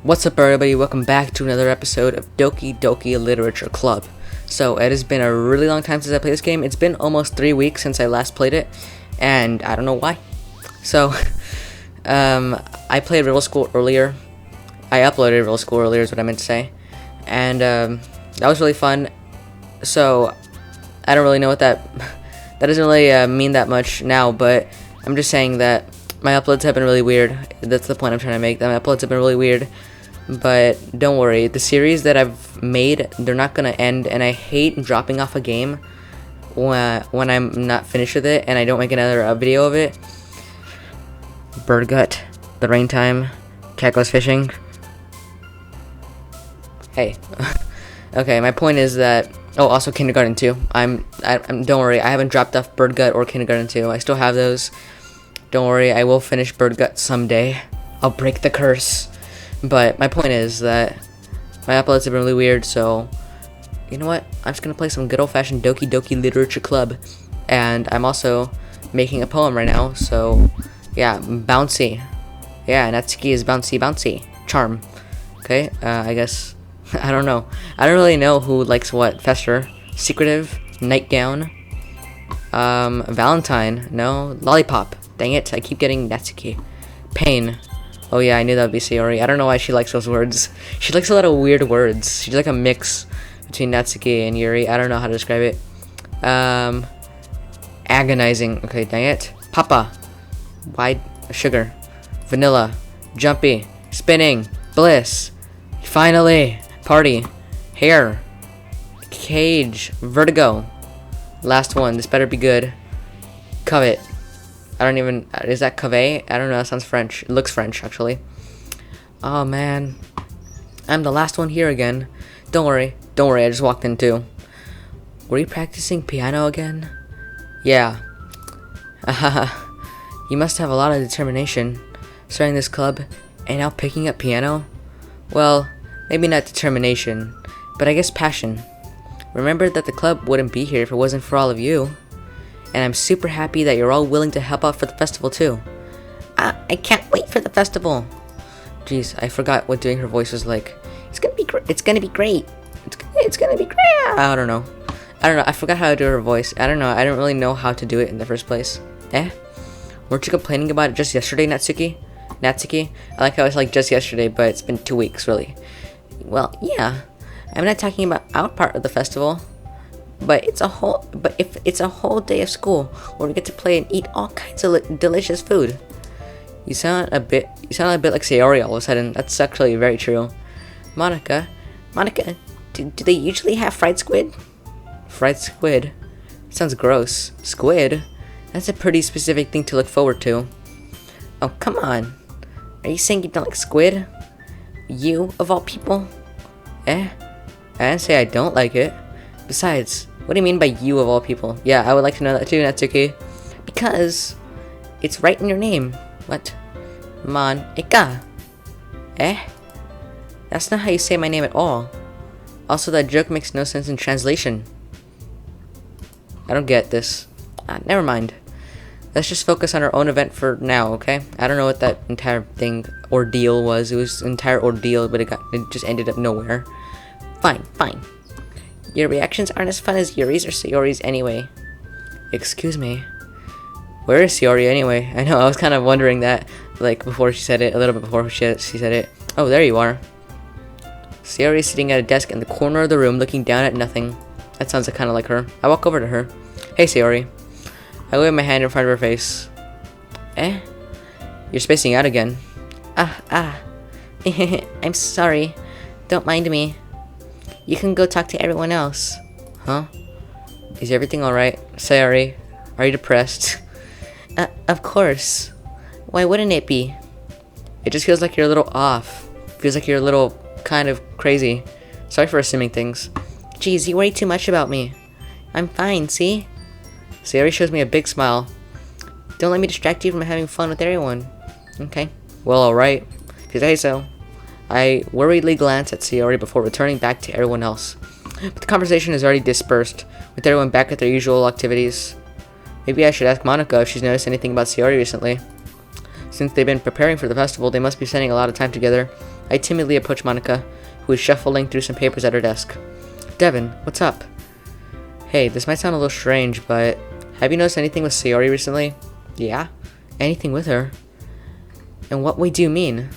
What's up, everybody? Welcome back to another episode of Doki Doki Literature Club. So, it has been a really long time since I played this game. It's been almost 3 weeks since I last played it, and I don't know why. So, I played Riddle School earlier. I uploaded Riddle School earlier is what I meant to say. And, that was really fun. So, I don't really know what that doesn't really mean that much now, but I'm just saying that my uploads have been really weird. That's the point I'm trying to make. That my uploads have been really weird. But don't worry, the series that I've made, they're not gonna end, and I hate dropping off a game when I'm not finished with it and I don't make another video of it. Bird gut, the rain time, cat goes fishing. Hey, okay. My point is that also kindergarten 2. I'm don't worry, I haven't dropped off bird gut or kindergarten 2. I still have those. Don't worry, I will finish bird gut someday. I'll break the curse. But my point is that my uploads have been really weird, so you know what? I'm just gonna play some good old-fashioned Doki Doki Literature Club, and I'm also making a poem right now. So yeah, bouncy. Yeah, Natsuki is bouncy, bouncy. Charm. Okay, I guess I don't know. I don't really know who likes what. Fester, secretive, nightgown, Valentine. No, lollipop. Dang it! I keep getting Natsuki. Pain. Oh yeah, I knew that would be Sayori. I don't know why she likes those words. She likes a lot of weird words. She's like a mix between Natsuki and Yuri. I don't know how to describe it. Agonizing. Okay, dang it. Papa. Wide sugar. Vanilla. Jumpy. Spinning. Bliss. Finally. Party. Hair. Cage. Vertigo. Last one. This better be good. Covet. I don't even, is that cave? I don't know, that sounds French. It looks French, actually. Oh, man. I'm the last one here again. Don't worry, I just walked in too. Were you practicing piano again? Yeah. You must have a lot of determination, starting this club, and now picking up piano? Well, maybe not determination, but I guess passion. Remember that the club wouldn't be here if it wasn't for all of you. And I'm super happy that you're all willing to help out for the festival too. I can't wait for the festival. Jeez, I forgot what doing her voice was like. It's gonna be great. It's gonna be great. It's gonna be great. I don't know. I forgot how to do her voice. I don't know. I don't really know how to do it in the first place. Weren't you complaining about it just yesterday, Natsuki? Natsuki? I like how it's like just yesterday, but it's been 2 weeks, really. Well, yeah. I'm not talking about our part of the festival. But if it's a whole day of school where we get to play and eat all kinds of delicious food. You sound a bit like Sayori all of a sudden. That's actually very true. Monica, do they usually have fried squid? Fried squid? Sounds gross. Squid? That's a pretty specific thing to look forward to. Oh, come on. Are you saying you don't like squid? You, of all people? I didn't say I don't like it. Besides, what do you mean by you of all people? Yeah, I would like to know that too, Natsuki. Because it's right in your name. What? Monica. That's not how you say my name at all. Also, that joke makes no sense in translation. I don't get this. Never mind. Let's just focus on our own event for now, okay? I don't know what that entire ordeal was. It was an entire ordeal, but it just ended up nowhere. Fine. Your reactions aren't as fun as Yuri's or Sayori's anyway. Excuse me. Where is Sayori anyway? I know, I was kind of wondering that, like, before she said it, a little bit before she said it. Oh, there you are. Sayori is sitting at a desk in the corner of the room looking down at nothing. That sounds kind of like her. I walk over to her. Hey, Sayori. I wave my hand in front of her face. You're spacing out again. I'm sorry. Don't mind me. You can go talk to everyone else. Huh? Is everything alright? Sayori, are you depressed? Of course. Why wouldn't it be? It just feels like you're a little off. Feels like you're a little kind of crazy. Sorry for assuming things. Geez, you worry too much about me. I'm fine, see? Sayori shows me a big smile. Don't let me distract you from having fun with everyone. Okay. Well, alright. If you say so. I worriedly glance at Sayori before returning back to everyone else. But the conversation is already dispersed, with everyone back at their usual activities. Maybe I should ask Monica if she's noticed anything about Sayori recently. Since they've been preparing for the festival, they must be spending a lot of time together. I timidly approach Monica, who is shuffling through some papers at her desk. Devin, what's up? Hey, this might sound a little strange, but have you noticed anything with Sayori recently? Yeah? Anything with her? In what way do you mean?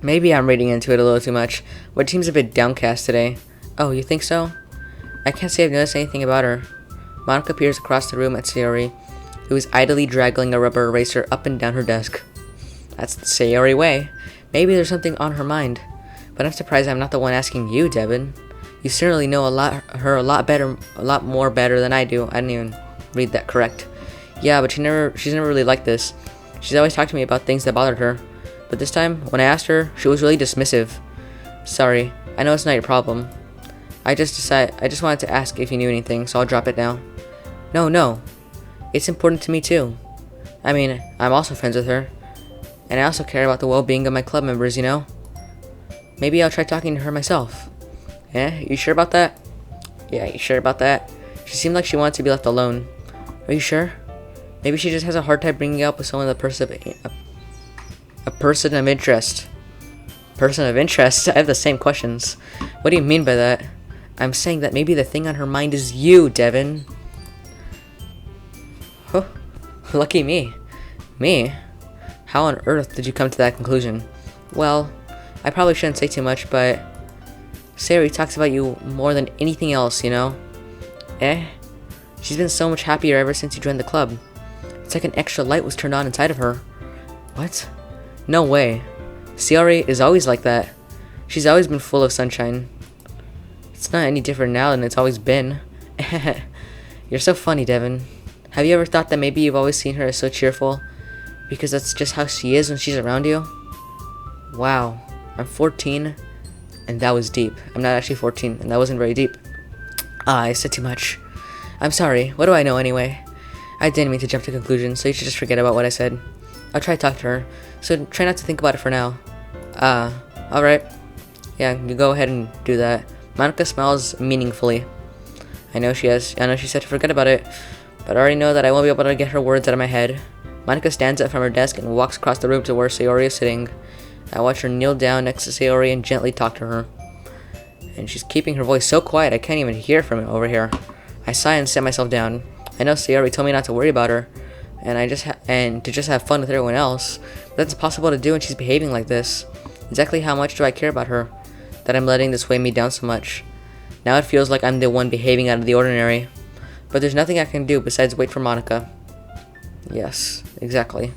Maybe I'm reading into it a little too much, but it seems a bit downcast today. Oh, you think so? I can't say I've noticed anything about her. Monica peers across the room at Sayori, who is idly dragging a rubber eraser up and down her desk. That's the Sayori way. Maybe there's something on her mind. But I'm surprised I'm not the one asking you, Devin. You certainly know her a lot more better than I do. I didn't even read that correct. Yeah, but she's never really like this. She's always talked to me about things that bothered her. But this time, when I asked her, she was really dismissive. Sorry, I know it's not your problem. I just wanted to ask if you knew anything, so I'll drop it now. No. It's important to me too. I mean, I'm also friends with her. And I also care about the well-being of my club members, you know? Maybe I'll try talking to her myself. Yeah, you sure about that? Yeah, you sure about that? She seemed like she wanted to be left alone. Are you sure? Maybe she just has a hard time bringing up with someone a person of interest. Person of interest? I have the same questions. What do you mean by that? I'm saying that maybe the thing on her mind is you, Devin. Oh, lucky me. Me? How on earth did you come to that conclusion? Well, I probably shouldn't say too much, but Sayori talks about you more than anything else, you know? She's been so much happier ever since you joined the club. It's like an extra light was turned on inside of her. What? No way. Sayori is always like that. She's always been full of sunshine. It's not any different now than it's always been. You're so funny, Devin. Have you ever thought that maybe you've always seen her as so cheerful? Because that's just how she is when she's around you? Wow. I'm 14, and that was deep. I'm not actually 14, and that wasn't very deep. I said too much. I'm sorry. What do I know anyway? I didn't mean to jump to conclusions, so you should just forget about what I said. I'll try to talk to her, so try not to think about it for now. Alright. Yeah, you go ahead and do that. Monica smiles meaningfully. I know she said to forget about it, but I already know that I won't be able to get her words out of my head. Monica stands up from her desk and walks across the room to where Sayori is sitting. I watch her kneel down next to Sayori and gently talk to her. And she's keeping her voice so quiet I can't even hear from it over here. I sigh and sit myself down. I know Sayori told me not to worry about her, and to just have fun with everyone else. But that's impossible to do when she's behaving like this. Exactly how much do I care about her, that I'm letting this weigh me down so much? Now it feels like I'm the one behaving out of the ordinary. But there's nothing I can do besides wait for Monica. Yes, exactly.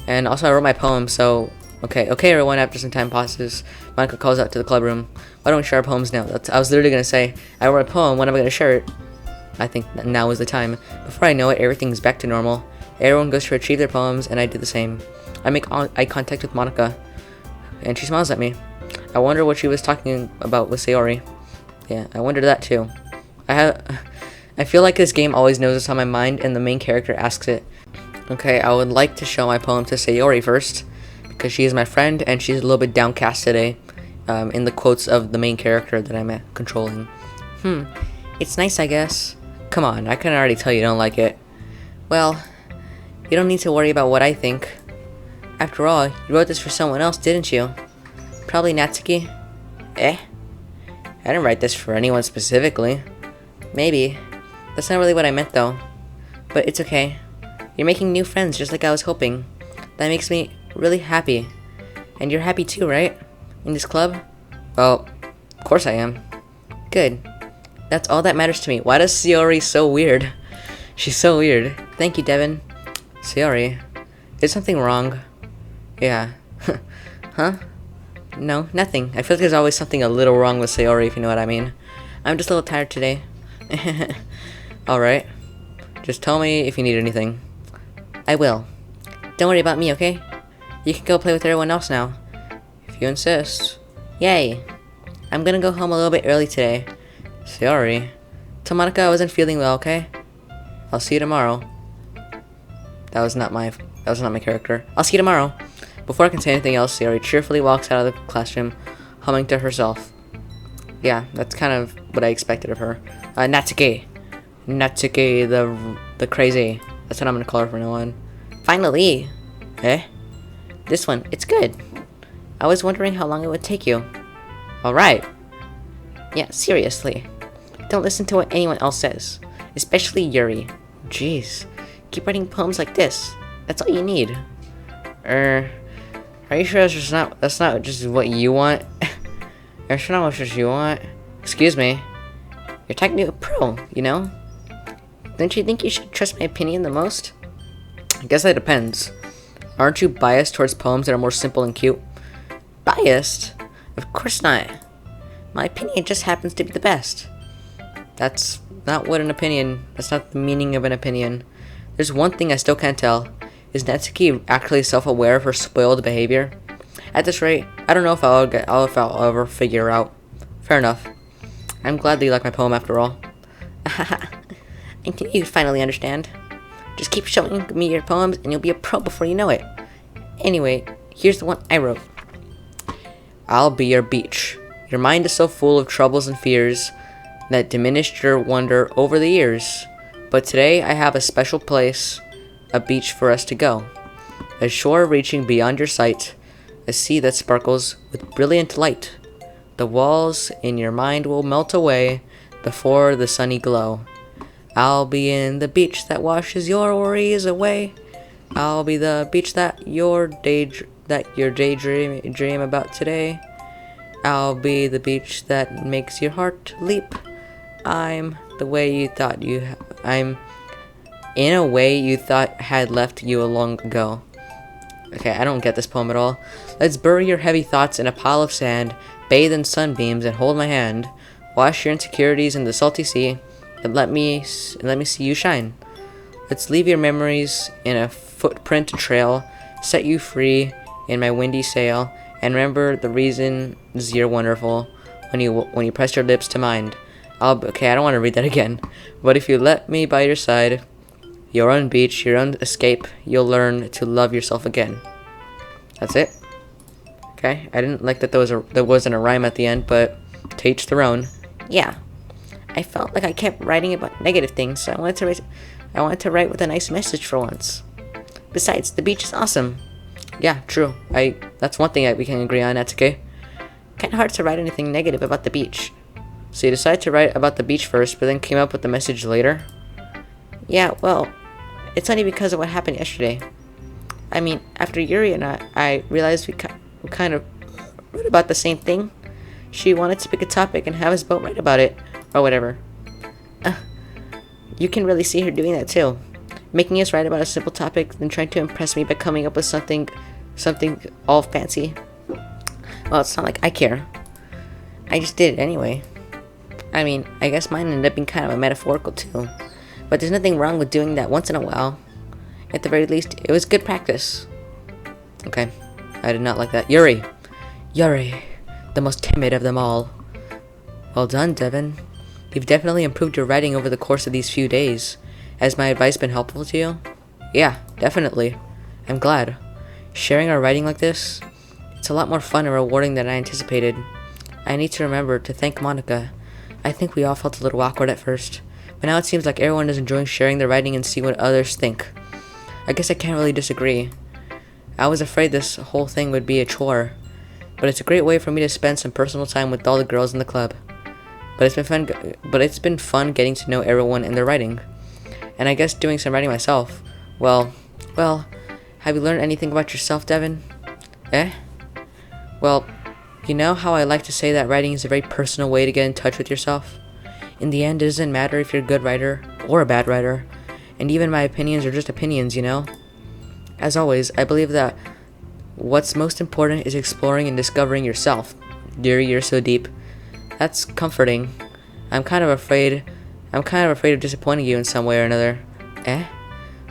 And also I wrote my poem, so... Okay, everyone, after some time passes, Monica calls out to the club room. Why don't we share our poems now? I was literally going to say, I wrote a poem, when am I going to share it? I think now is the time. Before I know it, everything's back to normal. Everyone goes to retrieve their poems, and I do the same. I make eye contact with Monica, and she smiles at me. I wonder what she was talking about with Sayori. Yeah, I wondered that too. I feel like this game always knows what's on my mind, and the main character asks it. Okay, I would like to show my poem to Sayori first, because she is my friend, and she's a little bit downcast today, in the quotes of the main character that I'm controlling. It's nice, I guess. Come on, I can already tell you don't like it. Well, you don't need to worry about what I think. After all, you wrote this for someone else, didn't you? Probably Natsuki. I didn't write this for anyone specifically. Maybe. That's not really what I meant, though. But it's okay. You're making new friends just like I was hoping. That makes me really happy. And you're happy too, right? In this club? Well, of course I am. Good. That's all that matters to me. Why does Sayori so weird? She's so weird. Thank you, Devin. Sayori, is something wrong? Yeah. Huh? No, nothing. I feel like there's always something a little wrong with Sayori, if you know what I mean. I'm just a little tired today. Alright. Just tell me if you need anything. I will. Don't worry about me, okay? You can go play with everyone else now. If you insist. Yay. I'm gonna go home a little bit early today. Sayori. Tell Monica I wasn't feeling well, okay? I'll see you tomorrow. That was not my character. I'll see you tomorrow. Before I can say anything else, Sayori cheerfully walks out of the classroom, humming to herself. Yeah, that's kind of what I expected of her. Natsuki. Natsuki, the crazy. That's what I'm gonna call her from now on. Finally! This one, it's good. I was wondering how long it would take you. Alright. Yeah, seriously. Don't listen to what anyone else says. Especially Yuri. Jeez. Keep writing poems like this. That's all you need. Are you sure that's not just what you want? Are you sure not what you want? Excuse me. You're technically a pro, you know? Don't you think you should trust my opinion the most? I guess that depends. Aren't you biased towards poems that are more simple and cute? Biased? Of course not. My opinion just happens to be the best. That's not what an opinion... That's not the meaning of an opinion. There's one thing I still can't tell. Is Natsuki actually self-aware of her spoiled behavior? At this rate, I don't know if I'll ever figure out. Fair enough. I'm glad that you like my poem after all. Until you finally understand. Just keep showing me your poems and you'll be a pro before you know it. Anyway, here's the one I wrote. I'll be your beach. Your mind is so full of troubles and fears that diminished your wonder over the years. But today I have a special place, a beach for us to go. A shore reaching beyond your sight, a sea that sparkles with brilliant light. The walls in your mind will melt away before the sunny glow. I'll be in the beach that washes your worries away. I'll be the beach that your daydream about today. I'll be the beach that makes your heart leap. I'm in a way you thought had left you long ago. Okay, I don't get this poem at all. Let's bury your heavy thoughts in a pile of sand, bathe in sunbeams and hold my hand. Wash your insecurities in the salty sea, and let me see you shine. Let's leave your memories in a footprint trail, set you free in my windy sail, and remember the reasons you're wonderful when you press your lips to mine. Okay, I don't want to read that again. But if you let me by your side, your own beach, your own escape, you'll learn to love yourself again. That's it. Okay, I didn't like that there wasn't a rhyme at the end, but to each their own. Yeah, I felt like I kept writing about negative things, so I wanted to write with a nice message for once. Besides, the beach is awesome. Yeah, true. That's one thing we can agree on, Natsuki. Kinda hard to write anything negative about the beach. So you decided to write about the beach first, but then came up with the message later? Yeah, well, it's only because of what happened yesterday. I mean, after Yuri and I realized we kind of wrote about the same thing. She wanted to pick a topic and have us both write about it, or whatever. You can really see her doing that too. Making us write about a simple topic, then trying to impress me by coming up with something all fancy. Well, it's not like I care. I just did it anyway. I mean, I guess mine ended up being kind of a metaphorical too. But there's nothing wrong with doing that once in a while. At the very least, it was good practice. Okay, I did not like that. Yuri, the most timid of them all. Well done, Devin. You've definitely improved your writing over the course of these few days. Has my advice been helpful to you? Yeah, definitely. I'm glad. Sharing our writing like this, it's a lot more fun and rewarding than I anticipated. I need to remember to thank Monica. I think we all felt a little awkward at first, but now it seems like everyone is enjoying sharing their writing and seeing what others think. I guess I can't really disagree. I was afraid this whole thing would be a chore, but it's a great way for me to spend some personal time with all the girls in the club. But it's been fun getting to know everyone and their writing. And I guess doing some writing myself. Well, have you learned anything about yourself, Devin? Well, you know how I like to say that writing is a very personal way to get in touch with yourself? In the end, it doesn't matter if you're a good writer or a bad writer. And even my opinions are just opinions, you know? As always, I believe that what's most important is exploring and discovering yourself. Yuri, you're so deep. That's comforting. I'm kind of afraid of disappointing you in some way or another.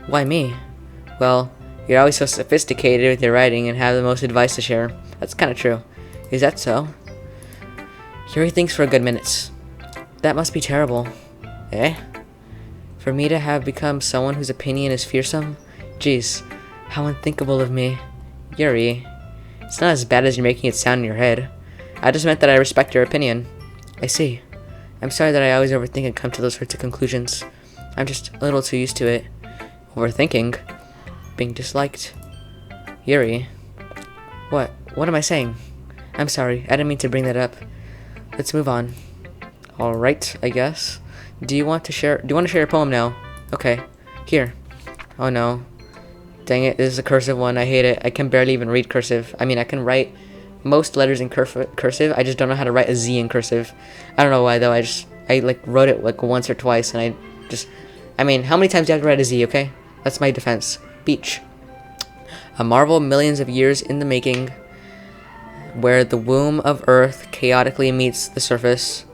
Why me? Well, you're always so sophisticated with your writing and have the most advice to share. That's kind of true. Is that so? Yuri thinks for a good minute. That must be terrible. For me to have become someone whose opinion is fearsome? Jeez, how unthinkable of me. Yuri, it's not as bad as you're making it sound in your head. I just meant that I respect your opinion. I see. I'm sorry that I always overthink and come to those sorts of conclusions. I'm just a little too used to it. Overthinking? Being disliked? Yuri? What What am I saying? I'm sorry, I didn't mean to bring that up. Let's move on. Alright, I guess. Do you want to share your poem now? Okay. Here. Oh no. Dang it, this is a cursive one. I hate it. I can barely even read cursive. I mean, I can write most letters in cursive. I just don't know how to write a Z in cursive. I don't know why though. I like wrote it like once or twice, and I mean, how many times do you have to write a Z, okay? That's my defense. Beach. A marvel millions of years in the making, where the womb of Earth chaotically meets the surface,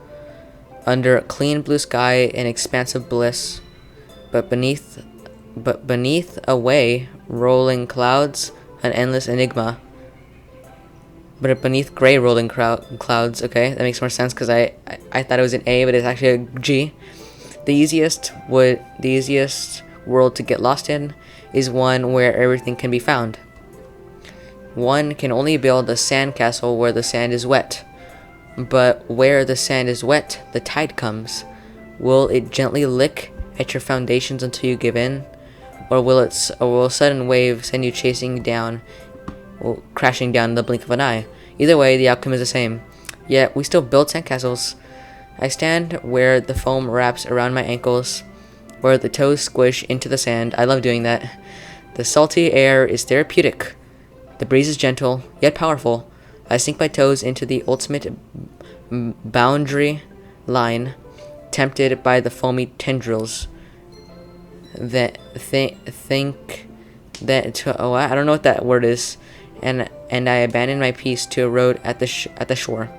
under a clean blue sky and expansive bliss, but beneath away rolling clouds, an endless enigma. But beneath gray rolling clouds, okay, that makes more sense because I thought it was an A, but it's actually a G. The easiest world to get lost in is one where everything can be found. One can only build a sand castle where the sand is wet. But where the sand is wet, the tide comes. Will it gently lick at your foundations until you give in? Or will a sudden wave send you chasing down, or crashing down in the blink of an eye? Either way, the outcome is the same. Yet, we still build sandcastles. I stand where the foam wraps around my ankles, where the toes squish into the sand. I love doing that. The salty air is therapeutic. The breeze is gentle, yet powerful. I sink my toes into the ultimate boundary line, tempted by the foamy tendrils. I don't know what that word is, and I abandon my peace to erode at the shore.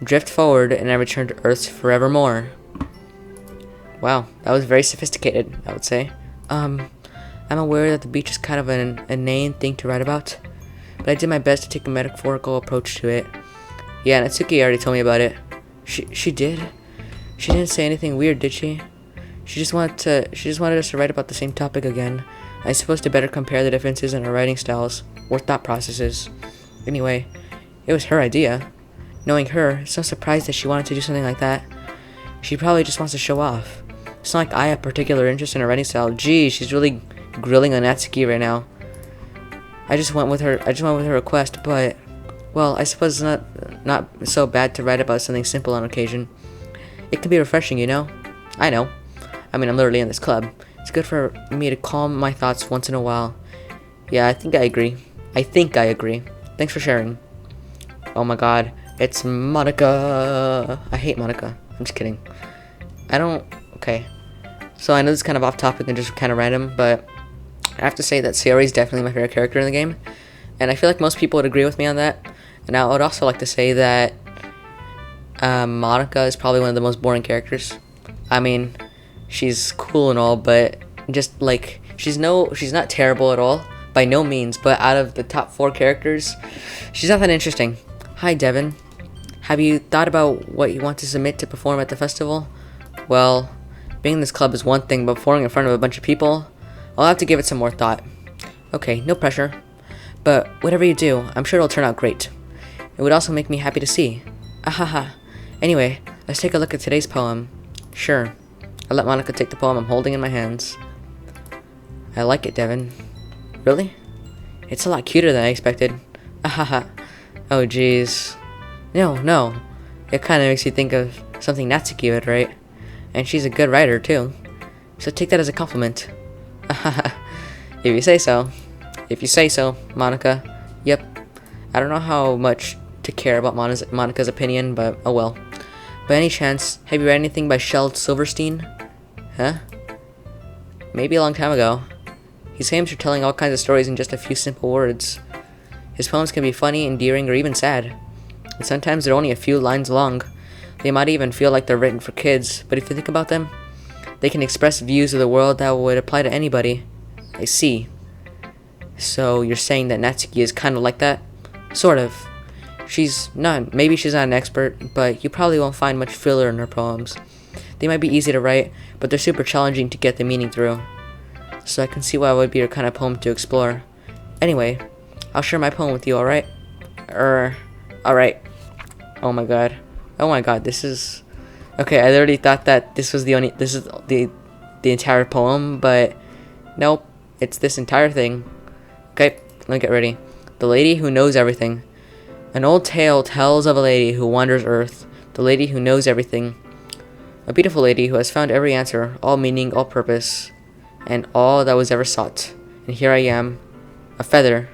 Drift forward, and I return to Earth's forevermore. Wow, that was very sophisticated, I would say. I'm aware that the beach is kind of an inane thing to write about, but I did my best to take a metaphorical approach to it. Yeah, Natsuki already told me about it. She did? She didn't say anything weird, did she? She just wanted us to write about the same topic again. I suppose to better compare the differences in our writing styles, or thought processes. Anyway, it was her idea. Knowing her, so surprised that she wanted to do something like that. She probably just wants to show off. It's not like I have particular interest in her writing style. Gee, she's really grilling on Natsuki right now. I just went with her request, but well, I suppose it's not so bad to write about something simple on occasion. It can be refreshing, you know? I know. I mean, I'm literally in this club. It's good for me to calm my thoughts once in a while. Yeah, I think I agree. Thanks for sharing. Oh my god, it's Monica. I hate Monica. I'm just kidding. Okay. So I know this is kind of off topic and just kind of random, but I have to say that Sayori is definitely my favorite character in the game. And I feel like most people would agree with me on that. And I would also like to say that Monica is probably one of the most boring characters. I mean, she's cool and all, but just like she's not terrible at all, by no means. But out of the top 4 characters, she's not that interesting. Hi, Devin. Have you thought about what you want to submit to perform at the festival? Well, being in this club is one thing, but performing in front of a bunch of people, I'll have to give it some more thought. Okay, no pressure. But whatever you do, I'm sure it'll turn out great. It would also make me happy to see. Ahaha. Anyway, let's take a look at today's poem. Sure. I'll let Monica take the poem I'm holding in my hands. I like it, Devin. Really? It's a lot cuter than I expected. Ahaha. Oh, jeez. No. It kind of makes you think of something Natsuki would write. And she's a good writer, too. So take that as a compliment. Ahaha. If you say so. If you say so, Monica. Yep. I don't know how much to care about Monica's opinion, but oh well. By any chance, have you read anything by Shel Silverstein? Huh? Maybe a long time ago. He's famous for telling all kinds of stories in just a few simple words. His poems can be funny, endearing, or even sad. And sometimes they're only a few lines long. They might even feel like they're written for kids, but if you think about them, they can express views of the world that would apply to anybody. I see. So you're saying that Natsuki is kind of like that? Sort of. Maybe she's not an expert, but you probably won't find much filler in her poems. They might be easy to write, but they're super challenging to get the meaning through. So I can see why it would be your kind of poem to explore. Anyway, I'll share my poem with you, alright? Alright. Oh my god, this is... Okay, I literally thought that this is the entire poem, but nope, it's this entire thing. Okay, let me get ready. The lady who knows everything. An old tale tells of a lady who wanders Earth, the lady who knows everything. A beautiful lady who has found every answer, all meaning, all purpose, and all that was ever sought. And here I am, a feather,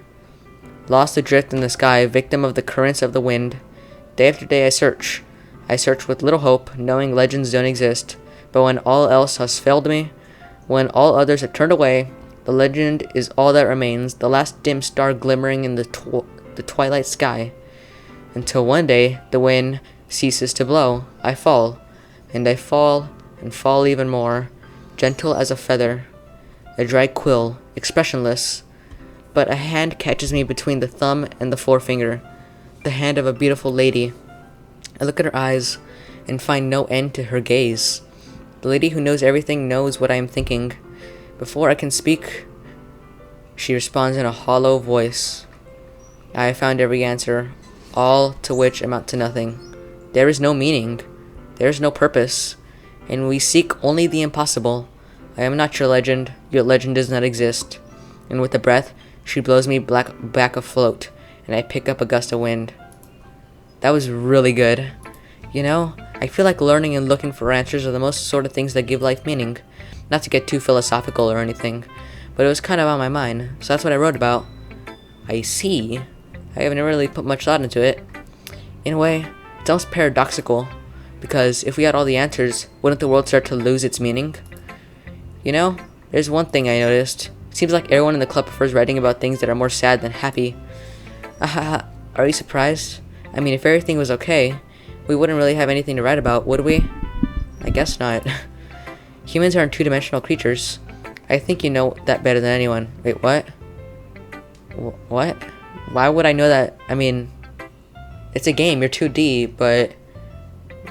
lost adrift in the sky, victim of the currents of the wind. Day after day I search. I search with little hope, knowing legends don't exist. But when all else has failed me, when all others have turned away, the legend is all that remains, the last dim star glimmering in the twilight sky. Until one day, the wind ceases to blow. I fall, and I fall, and fall even more, gentle as a feather, a dry quill, expressionless. But a hand catches me between the thumb and the forefinger, the hand of a beautiful lady. I look at her eyes, and find no end to her gaze. The lady who knows everything knows what I am thinking. Before I can speak, she responds in a hollow voice. I have found every answer, all to which amount to nothing. There is no meaning, there is no purpose, and we seek only the impossible. I am not your legend does not exist. And with a breath, she blows me back afloat, and I pick up a gust of wind. That was really good. You know, I feel like learning and looking for answers are the most sort of things that give life meaning. Not to get too philosophical or anything, but it was kind of on my mind, so that's what I wrote about. I see. I haven't really put much thought into it. In a way, it's almost paradoxical, because if we had all the answers, wouldn't the world start to lose its meaning? You know, there's one thing I noticed. It seems like everyone in the club prefers writing about things that are more sad than happy. Are you surprised? I mean, if everything was okay, we wouldn't really have anything to write about, would we? I guess not. Humans aren't two-dimensional creatures. I think you know that better than anyone. Wait, what? What? Why would I know that? I mean, it's a game, you're 2D, but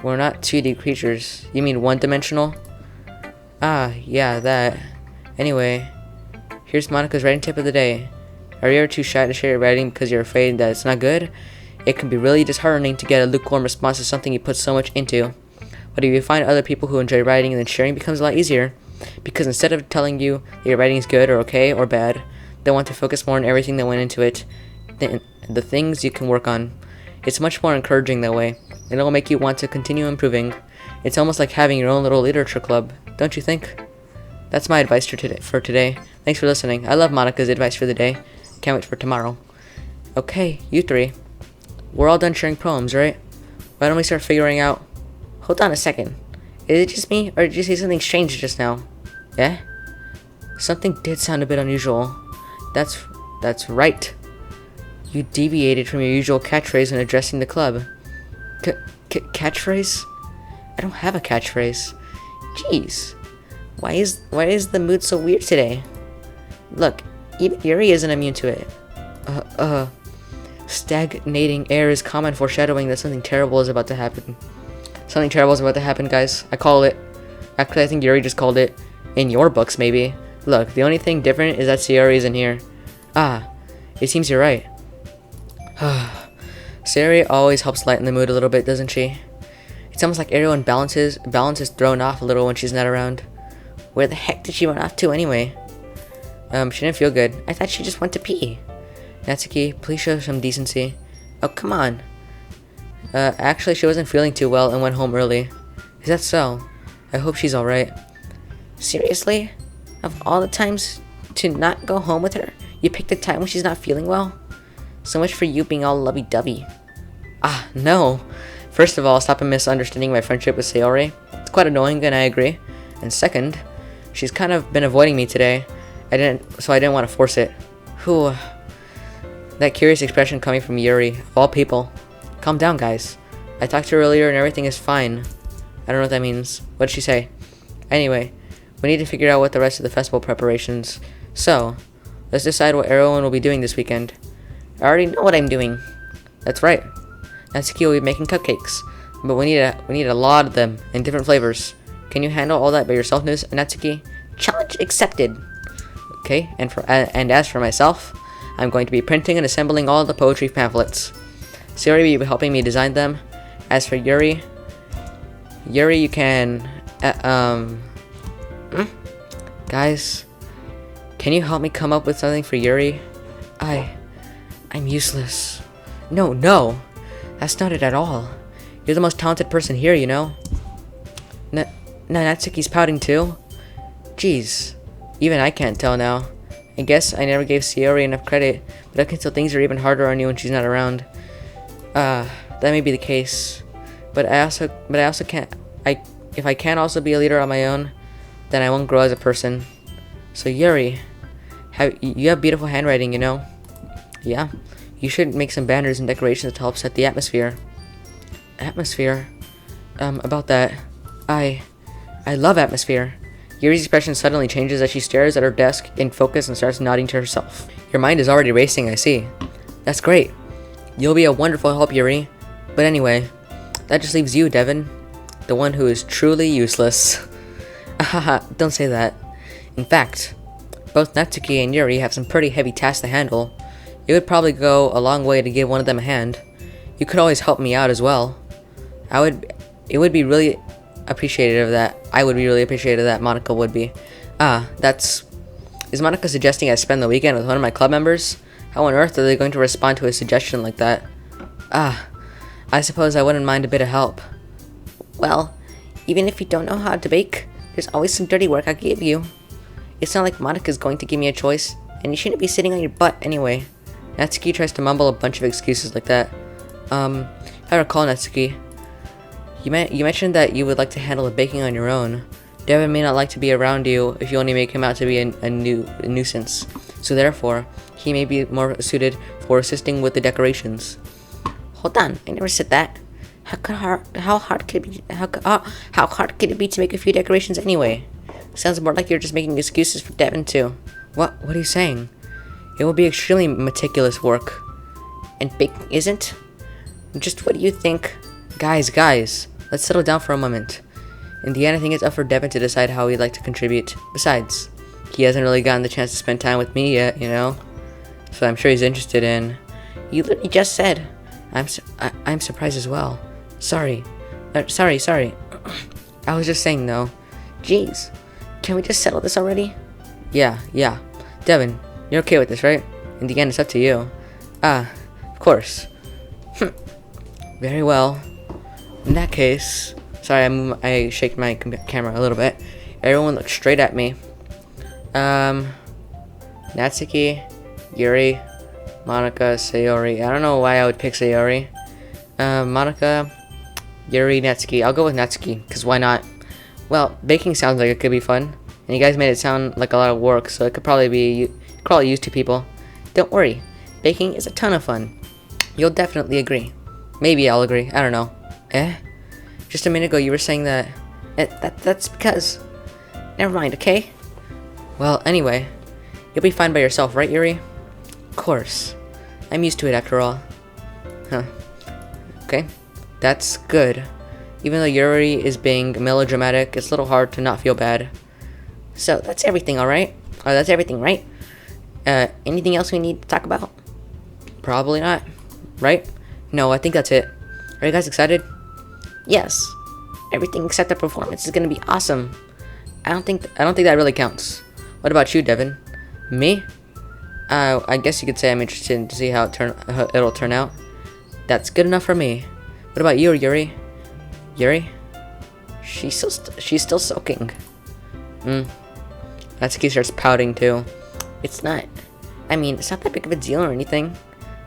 we're not 2D creatures. You mean one-dimensional? Ah, yeah, that. Anyway, here's Monica's writing tip of the day. Are you ever too shy to share your writing because you're afraid that it's not good? It can be really disheartening to get a lukewarm response to something you put so much into. But if you find other people who enjoy writing, then sharing becomes a lot easier. Because instead of telling you that your writing is good or okay or bad, they want to focus more on everything that went into it, the things you can work on. It's much more encouraging that way, and it'll make you want to continue improving. It's almost like having your own little literature club, don't you think? That's my advice for today. Thanks for listening. I love Monica's advice for the day. Can't wait for tomorrow. Okay, you three. We're all done sharing poems, right? Why don't we start figuring out... Hold on a second. Is it just me, or did you say something strange just now? Yeah? Something did sound a bit unusual. That's right. You deviated from your usual catchphrase when addressing the club. Catchphrase? I don't have a catchphrase. Jeez. Why is the mood so weird today? Look, even Yuri isn't immune to it. Stagnating air is common foreshadowing that something terrible is about to happen. Something terrible is about to happen, guys. I call it. Actually, I think Yuri just called it. In your books, maybe. Look, the only thing different is that Sayori isn't here. Ah, it seems you're right. Sayori always helps lighten the mood a little bit, doesn't she? It's almost like everyone balance is thrown off a little when she's not around. Where the heck did she run off to anyway? She didn't feel good. I thought she just went to pee. Natsuki, please show some decency. Oh, come on. Actually, she wasn't feeling too well and went home early. Is that so? I hope she's alright. Seriously? Of all the times to not go home with her, you picked a time when she's not feeling well? So much for you being all lovey-dovey. Ah, no. First of all, stop misunderstanding my friendship with Sayori. It's quite annoying, and I agree. And second, she's kind of been avoiding me today. So I didn't want to force it. Whew. That curious expression coming from Yuri, of all people. Calm down, guys. I talked to her earlier and everything is fine. I don't know what that means. What did she say? Anyway, we need to figure out what the rest of the festival preparations. So, let's decide what everyone will be doing this weekend. I already know what I'm doing. That's right. Natsuki will be making cupcakes, but we need a lot of them in different flavors. Can you handle all that by yourself, Natsuki? Challenge accepted. Okay, and as for myself, I'm going to be printing and assembling all the poetry pamphlets. Sayori will be helping me design them. As for Yuri, you can, guys, can you help me come up with something for Yuri? I'm useless. No, no. That's not it at all. You're the most talented person here, you know? Natsuki's pouting too? Jeez. Even I can't tell now. I guess I never gave Sayori enough credit, but I can tell things are even harder on you when she's not around. That may be the case. But I also can't... If I can't also be a leader on my own, then I won't grow as a person. So Yuri, you have beautiful handwriting, you know? Yeah. You should make some banners and decorations to help set the atmosphere. Atmosphere? About that, I love atmosphere. Yuri's expression suddenly changes as she stares at her desk in focus and starts nodding to herself. Your mind is already racing, I see. That's great. You'll be a wonderful help, Yuri. But anyway, that just leaves you, Devin. The one who is truly useless. Haha, don't say that. In fact, both Natsuki and Yuri have some pretty heavy tasks to handle. It would probably go a long way to give one of them a hand. You could always help me out as well. It would be really appreciative of that. I would be really appreciative of that. Monica would be. Is Monica suggesting I spend the weekend with one of my club members? How on earth are they going to respond to a suggestion like that? I suppose I wouldn't mind a bit of help. Well, even if you don't know how to bake, there's always some dirty work I can give you. It's not like Monica's going to give me a choice, and you shouldn't be sitting on your butt anyway. Natsuki tries to mumble a bunch of excuses like that. If I recall, Natsuki, you mentioned that you would like to handle the baking on your own. Devin may not like to be around you if you only make him out to be a nuisance. So therefore, he may be more suited for assisting with the decorations. Hold on, I never said that. How hard could it be to make a few decorations anyway? Sounds more like you're just making excuses for Devin too. What are you saying? It will be extremely meticulous work. And baking isn't? Just what do you think? Guys, let's settle down for a moment. In the end, I think it's up for Devin to decide how he'd like to contribute. Besides, he hasn't really gotten the chance to spend time with me yet, you know? So I'm sure he's interested in... You literally just said. I'm surprised as well. Sorry. Sorry. I was just saying though. Jeez. Can we just settle this already? Yeah. Devin, you're okay with this, right? In the end, it's up to you. Of course. Very well. In that case... Sorry, I shake my camera a little bit. Everyone look straight at me. Natsuki, Yuri, Monica, Sayori. I don't know why I would pick Sayori. Monica, Yuri, Natsuki. I'll go with Natsuki, because why not? Well, baking sounds like it could be fun. And you guys made it sound like a lot of work, so it could probably use 2 people. Don't worry. Baking is a ton of fun. You'll definitely agree. Maybe I'll agree. I don't know. Just a minute ago you were saying that... That's because... Never mind, okay? Well, anyway. You'll be fine by yourself, right, Yuri? Of course. I'm used to it after all. Huh. Okay. That's good. Even though Yuri is being melodramatic, it's a little hard to not feel bad. So, that's everything, alright? Oh, that's everything, right? Anything else we need to talk about? Probably not. Right? No, I think that's it. Are you guys excited? Yes. Everything except the performance is gonna be awesome. I don't think that really counts. What about you, Devin? Me? I guess you could say I'm interested to see how it'll turn out. That's good enough for me. What about you, Yuri? Yuri? She's still soaking. Natsuki starts pouting too. It's not that big of a deal or anything.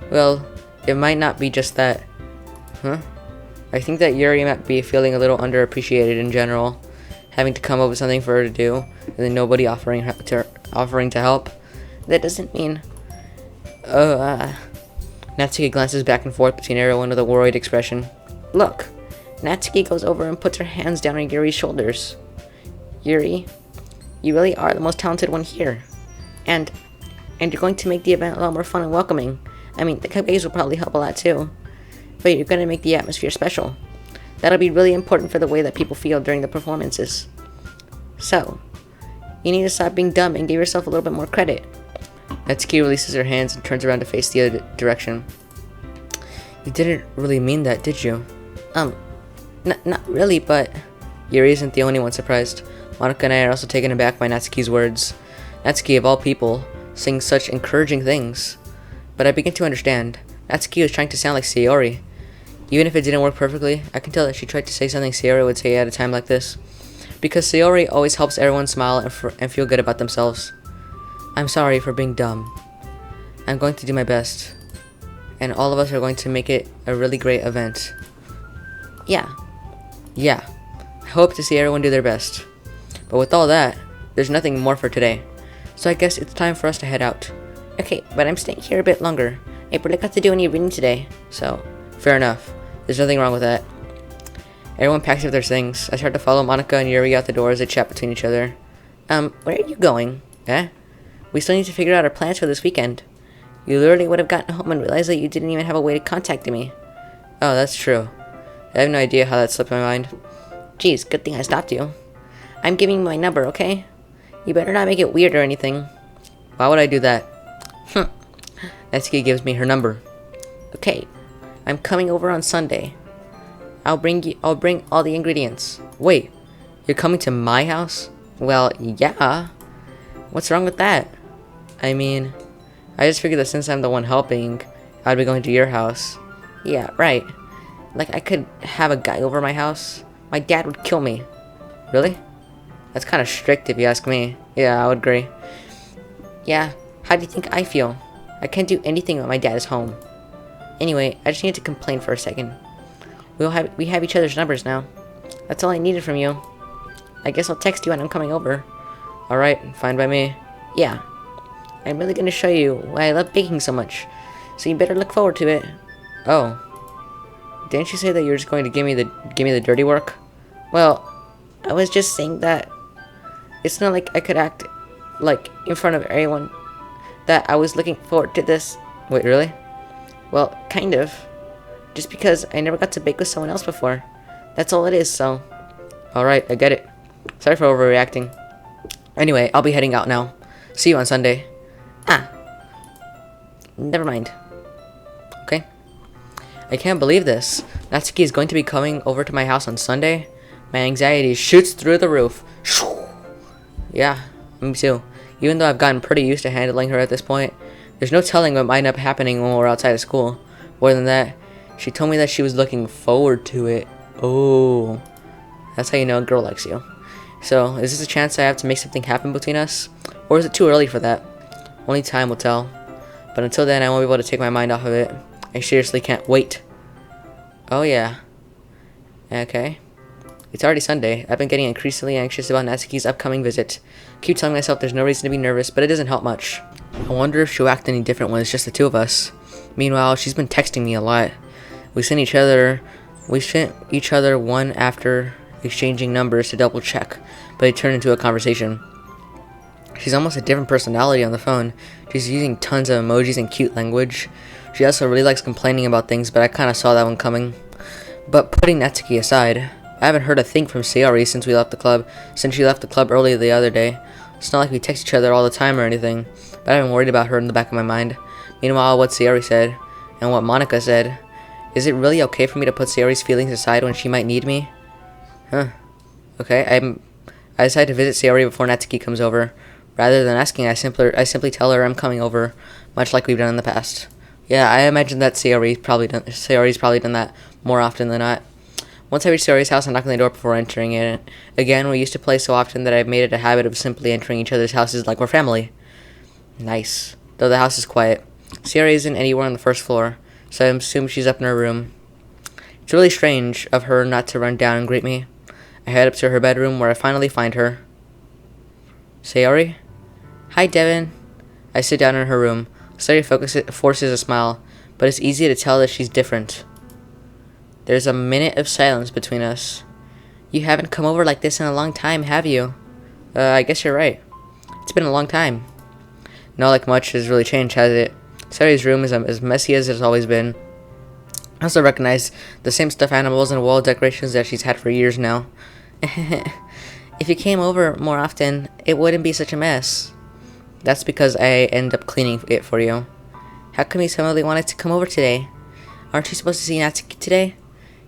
Well, it might not be just that. Huh? I think that Yuri might be feeling a little underappreciated in general, having to come up with something for her to do, and then nobody offering to help. That doesn't mean... Natsuki glances back and forth between everyone with a worried expression. Look, Natsuki goes over and puts her hands down on Yuri's shoulders. Yuri, you really are the most talented one here. And you're going to make the event a lot more fun and welcoming. I mean, the cupcakes will probably help a lot too. But you're going to make the atmosphere special. That'll be really important for the way that people feel during the performances. So, you need to stop being dumb and give yourself a little bit more credit. Natsuki releases her hands and turns around to face the other direction. You didn't really mean that, did you? Not really, but... Yuri isn't the only one surprised. Monica and I are also taken aback by Natsuki's words. Natsuki, of all people, sings such encouraging things. But I begin to understand. Natsuki was trying to sound like Sayori. Even if it didn't work perfectly, I can tell that she tried to say something Sayori would say at a time like this. Because Sayori always helps everyone smile and feel good about themselves. I'm sorry for being dumb. I'm going to do my best. And all of us are going to make it a really great event. Yeah. I hope to see everyone do their best. But with all that, there's nothing more for today. So I guess it's time for us to head out. Okay, but I'm staying here a bit longer. I barely got to do any reading today. So, fair enough. There's nothing wrong with that. Everyone packs up their things. I start to follow Monica and Yuri out the door as they chat between each other. Where are you going? Eh? We still need to figure out our plans for this weekend. You literally would have gotten home and realized that you didn't even have a way to contact me. Oh, that's true. I have no idea how that slipped my mind. Geez, good thing I stopped you. I'm giving you my number, okay? You better not make it weird or anything. Why would I do that? Natsuki gives me her number. Okay, I'm coming over on Sunday. I'll bring all the ingredients. Wait, you're coming to my house? Well, yeah. What's wrong with that? I mean, I just figured that since I'm the one helping, I'd be going to your house. Yeah, right. Like, I could have a guy over my house. My dad would kill me. Really? That's kind of strict if you ask me. Yeah, I would agree. Yeah, how do you think I feel? I can't do anything when my dad is home. Anyway, I just need to complain for a second. We have each other's numbers now. That's all I needed from you. I guess I'll text you when I'm coming over. Alright, fine by me. Yeah. I'm really gonna show you why I love baking so much. So you better look forward to it. Oh. Didn't you say that you were just going to give me the dirty work? Well, I was just saying that it's not like I could act like in front of everyone that I was looking forward to this. Wait, really? Well, kind of. Just because I never got to bake with someone else before. That's all it is, so. Alright, I get it. Sorry for overreacting. Anyway, I'll be heading out now. See you on Sunday. Ah. Never mind. Okay. I can't believe this. Natsuki is going to be coming over to my house on Sunday. My anxiety shoots through the roof. Yeah, me too. Even though I've gotten pretty used to handling her at this point, there's no telling what might end up happening when we're outside of school. More than that, she told me that she was looking forward to it. Oh, that's how you know a girl likes you. So, is this a chance I have to make something happen between us? Or is it too early for that? Only time will tell. But until then, I won't be able to take my mind off of it. I seriously can't wait. Oh yeah. Okay. It's already Sunday. I've been getting increasingly anxious about Natsuki's upcoming visit. Keep telling myself there's no reason to be nervous, but it doesn't help much. I wonder if she'll act any different when it's just the two of us. Meanwhile, she's been texting me a lot. We sent each other one after exchanging numbers to double check, but it turned into a conversation. She's almost a different personality on the phone. She's using tons of emojis and cute language. She also really likes complaining about things, but I kinda saw that one coming. But putting Natsuki aside, I haven't heard a thing from Sayori since she left the club early the other day. It's not like we text each other all the time or anything, but I've been worried about her in the back of my mind. Meanwhile, what Sayori said, and what Monica said, is it really okay for me to put Sayori's feelings aside when she might need me? Huh. Okay, I decided to visit Sayori before Natsuki comes over. Rather than asking, I simply tell her I'm coming over, much like we've done in the past. Yeah, I imagine that Sayori's probably done that more often than not. Once I reach Sayori's house, I knock on the door before entering it. Again, we used to play so often that I've made it a habit of simply entering each other's houses like we're family. Nice. Though the house is quiet. Sayori isn't anywhere on the first floor, so I assume she's up in her room. It's really strange of her not to run down and greet me. I head up to her bedroom where I finally find her. Sayori? Hi, Devin. I sit down in her room. Sayori forces a smile, but it's easy to tell that she's different. There's a minute of silence between us. You haven't come over like this in a long time, have you? I guess you're right. It's been a long time. Not like much has really changed, has it? Sayori's room is as messy as it's always been. I also recognize the same stuffed animals and wall decorations that she's had for years now. If you came over more often, it wouldn't be such a mess. That's because I end up cleaning it for you. How come you suddenly wanted to come over today? Aren't you supposed to see Natsuki today?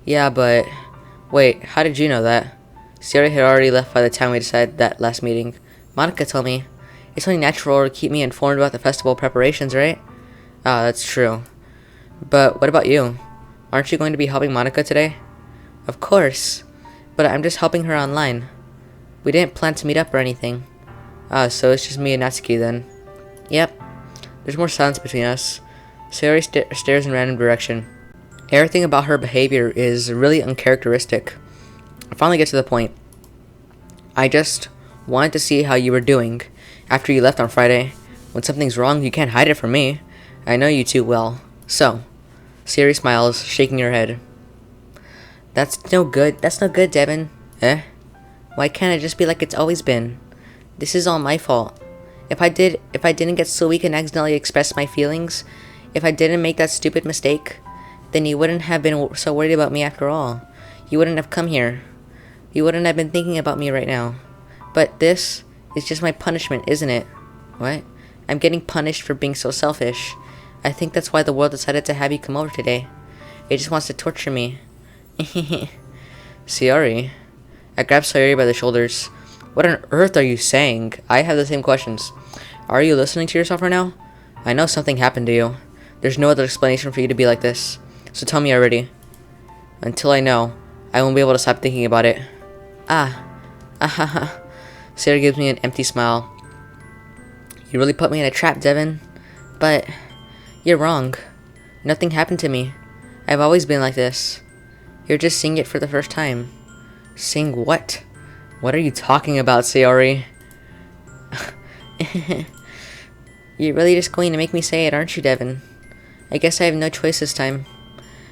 Yeah, but... Wait, how did you know that? Sayori had already left by the time we decided that last meeting. Monica told me. It's only natural to keep me informed about the festival preparations, right? Ah, that's true. But what about you? Aren't you going to be helping Monica today? Of course. But I'm just helping her online. We didn't plan to meet up or anything. Ah, so it's just me and Natsuki then. Yep. There's more silence between us. Sayori stares in random direction. Everything about her behavior is really uncharacteristic. I finally get to the point. I just wanted to see how you were doing after you left on Friday. When something's wrong, you can't hide it from me. I know you too well. So, Sayori smiles, shaking her head. That's no good, Devin. Eh? Why can't it just be like it's always been? This is all my fault. If I didn't get so weak and accidentally express my feelings, if I didn't make that stupid mistake, then you wouldn't have been so worried about me after all. You wouldn't have come here. You wouldn't have been thinking about me right now. But this is just my punishment, isn't it? What? I'm getting punished for being so selfish. I think that's why the world decided to have you come over today. It just wants to torture me. Sayori. I grabbed Sayori by the shoulders. What on earth are you saying? I have the same questions. Are you listening to yourself right now? I know something happened to you. There's no other explanation for you to be like this. So tell me already. Until I know, I won't be able to stop thinking about it. Sayori gives me an empty smile. You really put me in a trap, Devin. But you're wrong. Nothing happened to me. I've always been like this. You're just seeing it for the first time. Seeing what? What are you talking about, Sayori? You're really just going to make me say it, aren't you, Devin? I guess I have no choice this time.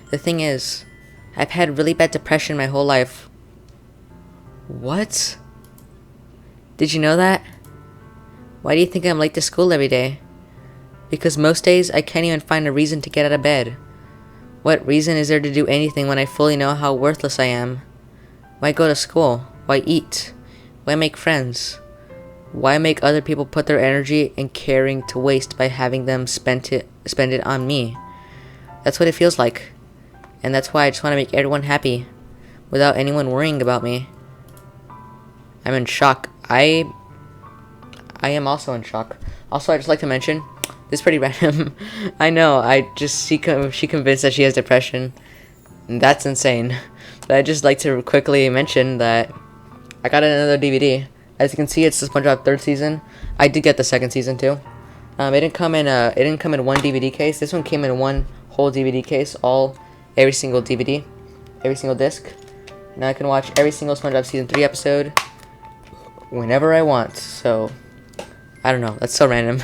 The thing is, I've had really bad depression my whole life. What? Did you know that? Why do you think I'm late to school every day? Because most days I can't even find a reason to get out of bed. What reason is there to do anything when I fully know how worthless I am? Why go to school? Why eat? Why make friends? Why make other people put their energy and caring to waste by having them spend it on me? That's what it feels like. And that's why I just want to make everyone happy, without anyone worrying about me. I'm in shock. I am also in shock. Also, I'd just like to mention, this is pretty random. I know, she convinced that she has depression. That's insane. But I'd just like to quickly mention that I got another DVD. As you can see, it's the SpongeBob third season. I did get the second season too. It didn't come in one DVD case. This one came in one whole DVD case, every single DVD, every single disc. Now I can watch every single SpongeBob season 3 episode whenever I want. So I don't know. That's so random.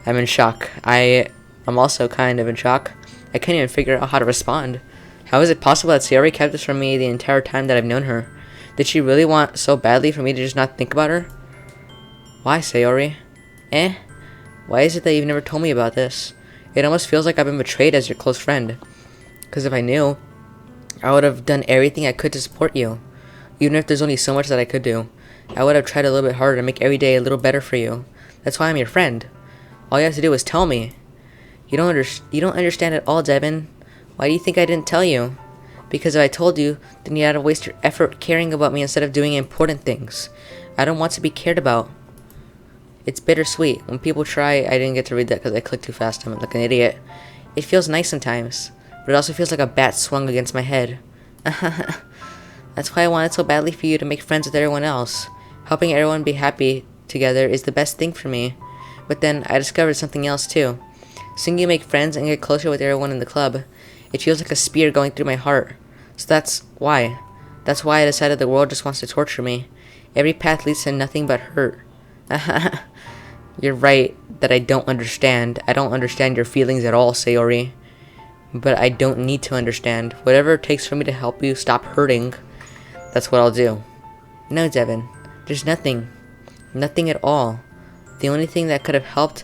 I'm in shock. I'm also kind of in shock. I can't even figure out how to respond. How is it possible that Sayori kept this from me the entire time that I've known her? Did she really want so badly for me to just not think about her? Why, Sayori? Why is it that you've never told me about this? It almost feels like I've been betrayed as your close friend. Because if I knew, I would have done everything I could to support you. Even if there's only so much that I could do, I would have tried a little bit harder to make every day a little better for you. That's why I'm your friend. All you have to do is tell me. You don't understand at all, Devin. Why do you think I didn't tell you? Because if I told you, then you had to waste your effort caring about me instead of doing important things. I don't want to be cared about. It's bittersweet. When people try, I didn't get to read that because I clicked too fast. I'm like an idiot. It feels nice sometimes, but it also feels like a bat swung against my head. That's why I wanted so badly for you to make friends with everyone else. Helping everyone be happy together is the best thing for me. But then I discovered something else too. Seeing you make friends and get closer with everyone in the club, it feels like a spear going through my heart. So that's why I decided the world just wants to torture me. Every path leads to nothing but hurt. You're right that I don't understand. I don't understand your feelings at all, Sayori. But I don't need to understand. Whatever it takes for me to help you stop hurting, that's what I'll do. No, Devin. There's nothing. Nothing at all. The only thing that could have helped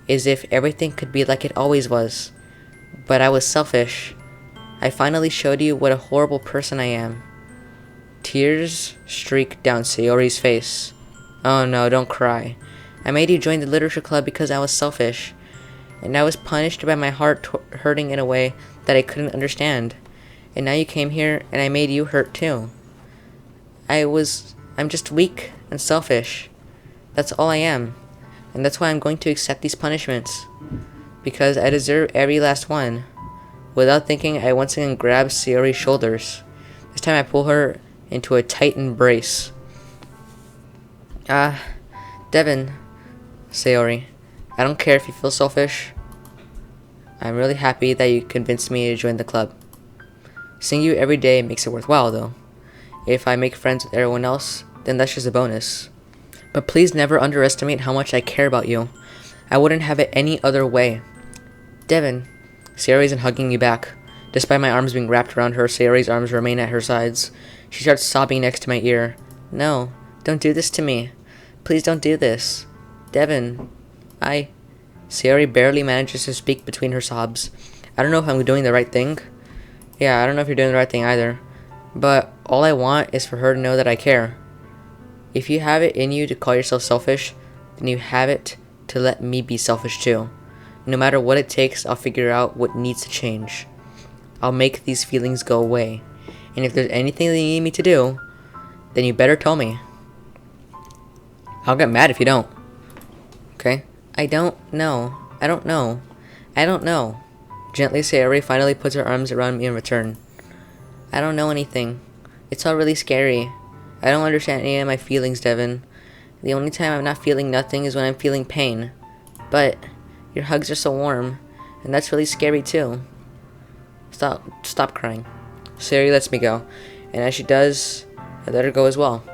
is if everything could be like it always was. But I was selfish. I finally showed you what a horrible person I am. Tears streaked down Sayori's face. Oh no, don't cry. I made you join the literature club because I was selfish. And I was punished by my heart hurting in a way that I couldn't understand. And now you came here and I made you hurt too. I'm just weak and selfish. That's all I am. And that's why I'm going to accept these punishments. Because I deserve every last one. Without thinking, I once again grab Sayori's shoulders. This time I pull her into a tight embrace. Devin, Sayori, I don't care if you feel selfish. I'm really happy that you convinced me to join the club. Seeing you every day makes it worthwhile, though. If I make friends with everyone else, then that's just a bonus. But please never underestimate how much I care about you. I wouldn't have it any other way. Devin, Sayori isn't hugging me back. Despite my arms being wrapped around her, Sayori's arms remain at her sides. She starts sobbing next to my ear. No, don't do this to me. Please don't do this. Devin, Sayori barely manages to speak between her sobs. I don't know if I'm doing the right thing. Yeah, I don't know if you're doing the right thing either. But all I want is for her to know that I care. If you have it in you to call yourself selfish, then you have it to let me be selfish too. No matter what it takes, I'll figure out what needs to change. I'll make these feelings go away. And if there's anything that you need me to do, then you better tell me. I'll get mad if you don't. Okay? I don't know. Gently, Sayori finally puts her arms around me in return. I don't know anything. It's all really scary. I don't understand any of my feelings, Devin. The only time I'm not feeling nothing is when I'm feeling pain. But your hugs are so warm, and that's really scary too. Stop crying. Sayori lets me go, and as she does, I let her go as well.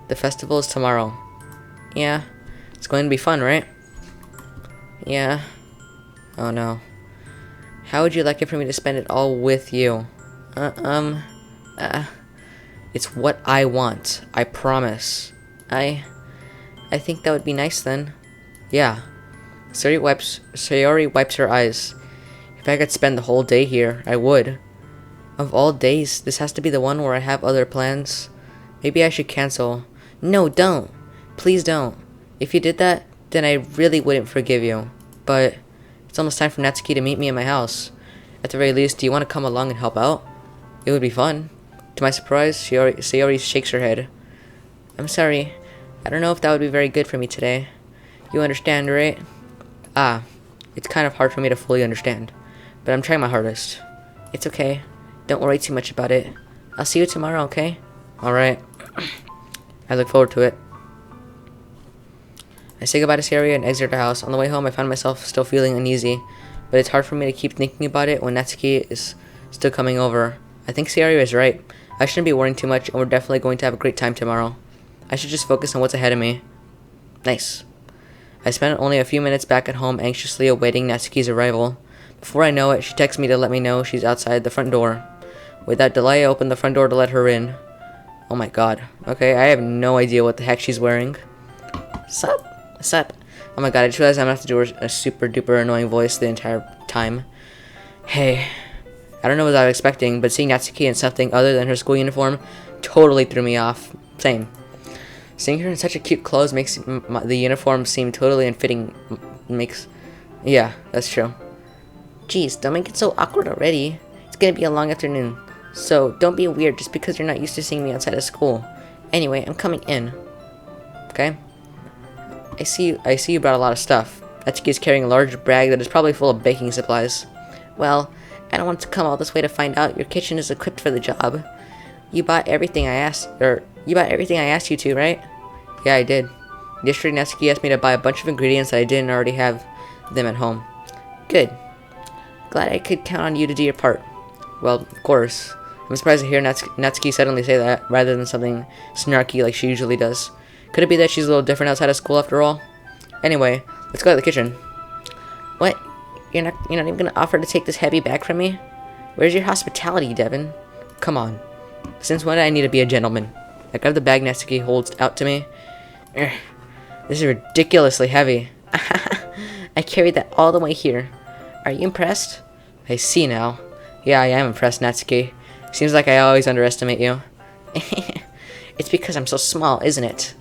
The festival is tomorrow. Yeah, it's going to be fun, right? Yeah. Oh no. How would you like it for me to spend it all with you? It's what I want. I promise. I think that would be nice then. Yeah. Sayori wipes her eyes. If I could spend the whole day here, I would. Of all days, this has to be the one where I have other plans. Maybe I should cancel. No, don't. Please don't. If you did that, then I really wouldn't forgive you. But it's almost time for Natsuki to meet me in my house. At the very least, do you want to come along and help out? It would be fun. To my surprise, Sayori shakes her head. I'm sorry. I don't know if that would be very good for me today. You understand, right? It's kind of hard for me to fully understand. But I'm trying my hardest. It's okay. Don't worry too much about it. I'll see you tomorrow, okay? Alright. I look forward to it. I say goodbye to Sayori and exit the house. On the way home, I find myself still feeling uneasy. But it's hard for me to keep thinking about it when Natsuki is still coming over. I think Sayori is right. I shouldn't be worrying too much, and we're definitely going to have a great time tomorrow. I should just focus on what's ahead of me. Nice. I spent only a few minutes back at home anxiously awaiting Natsuki's arrival. Before I know it, she texts me to let me know she's outside the front door. Without delay, I open the front door to let her in. Oh my god. Okay, I have no idea what the heck she's wearing. Sup? Oh my god, I just realized I'm gonna have to do a super duper annoying voice the entire time. Hey. I don't know what I was expecting, but seeing Natsuki in something other than her school uniform totally threw me off. Same. Seeing her in such a cute clothes makes the uniform seem totally unfitting. Yeah, that's true. Jeez, don't make it so awkward already. It's gonna be a long afternoon. So, don't be weird just because you're not used to seeing me outside of school. Anyway, I'm coming in. Okay? I see you brought a lot of stuff. Natsuki is carrying a large bag that is probably full of baking supplies. Well, I don't want to come all this way to find out your kitchen is equipped for the job. You bought everything I asked you to, right? Yeah, I did. Yesterday, Natsuki asked me to buy a bunch of ingredients that I didn't already have them at home. Good. Glad I could count on you to do your part. Well, of course. I'm surprised to hear Natsuki suddenly say that, rather than something snarky like she usually does. Could it be that she's a little different outside of school after all? Anyway, let's go to the kitchen. What? You're not even gonna offer to take this heavy bag from me? Where's your hospitality, Devin? Come on. Since when did I need to be a gentleman? I grab the bag Natsuki holds out to me. This is ridiculously heavy. I carried that all the way here. Are you impressed? I see now. Yeah, I am impressed, Natsuki. Seems like I always underestimate you. It's because I'm so small, isn't it?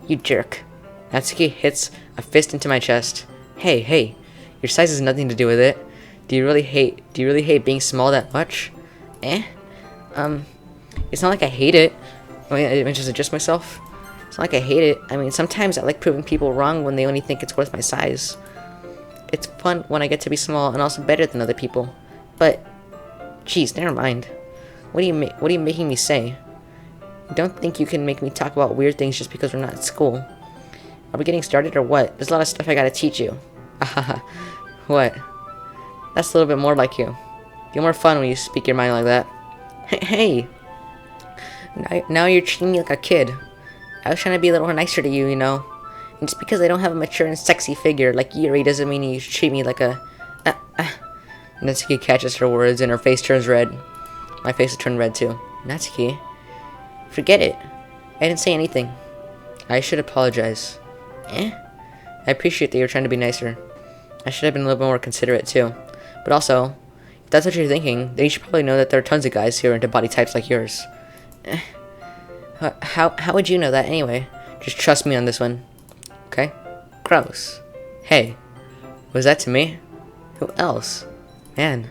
You jerk. Natsuki hits a fist into my chest. Hey, your size has nothing to do with it. Do you really hate being small that much? It's not like I hate it. I mean, just adjust myself. It's not like I hate it. I mean, sometimes I like proving people wrong when they only think it's worth my size. It's fun when I get to be small and also better than other people. But, jeez, never mind. What are you making me say? Don't think you can make me talk about weird things just because we're not at school. Are we getting started or what? There's a lot of stuff I gotta teach you. Ahaha. What? That's a little bit more like you. You're more fun when you speak your mind like that. Hey! Now you're treating me like a kid. I was trying to be a little nicer to you, you know. And just because I don't have a mature and sexy figure like Yuri doesn't mean you should treat me like a... Natsuki catches her words and her face turns red. My face has turned red too. Natsuki? Forget it. I didn't say anything. I should apologize. I appreciate that you're trying to be nicer. I should have been a little bit more considerate too. But also, if that's what you're thinking, then you should probably know that there are tons of guys who are into body types like yours. How would you know that anyway? Just trust me on this one. Okay? Gross. Hey. Was that to me? Who else? Man.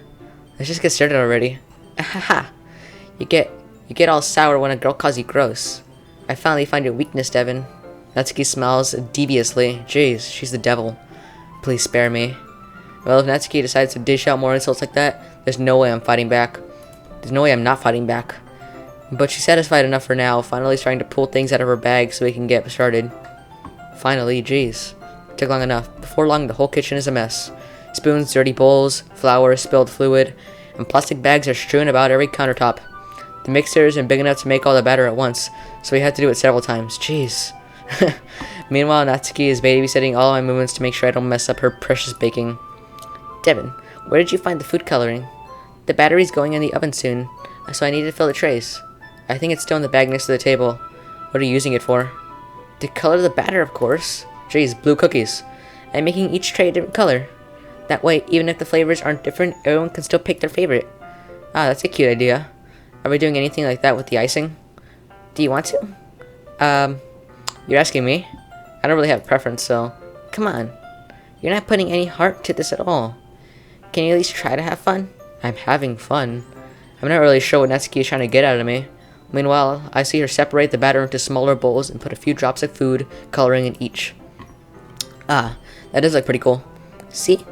Let's just get started already. Ahaha. You get all sour when a girl calls you gross. I finally find your weakness, Devin. Natsuki smiles deviously. Jeez, she's the devil. Please spare me. Well, if Natsuki decides to dish out more insults like that, there's no way I'm fighting back. There's no way I'm not fighting back. But she's satisfied enough for now, finally starting to pull things out of her bag so we can get started. Finally, jeez. It took long enough. Before long, the whole kitchen is a mess. Spoons, dirty bowls, flour, spilled fluid, and plastic bags are strewn about every countertop. The mixer isn't big enough to make all the batter at once, so we had to do it several times. Jeez. Meanwhile, Natsuki is babysitting all of my movements to make sure I don't mess up her precious baking. Devin, where did you find the food coloring? The battery's going in the oven soon, so I need to fill the trays. I think it's still in the bag next to the table. What are you using it for? To color the batter, of course. Jeez, blue cookies. I'm making each tray a different color. That way, even if the flavors aren't different, everyone can still pick their favorite. Ah, that's a cute idea. Are we doing anything like that with the icing? Do you want to? You're asking me? I don't really have a preference, so... Come on. You're not putting any heart to this at all. Can you at least try to have fun? I'm having fun. I'm not really sure what Natsuki is trying to get out of me. Meanwhile, I see her separate the batter into smaller bowls and put a few drops of food coloring in each. Ah, that does look pretty cool. See?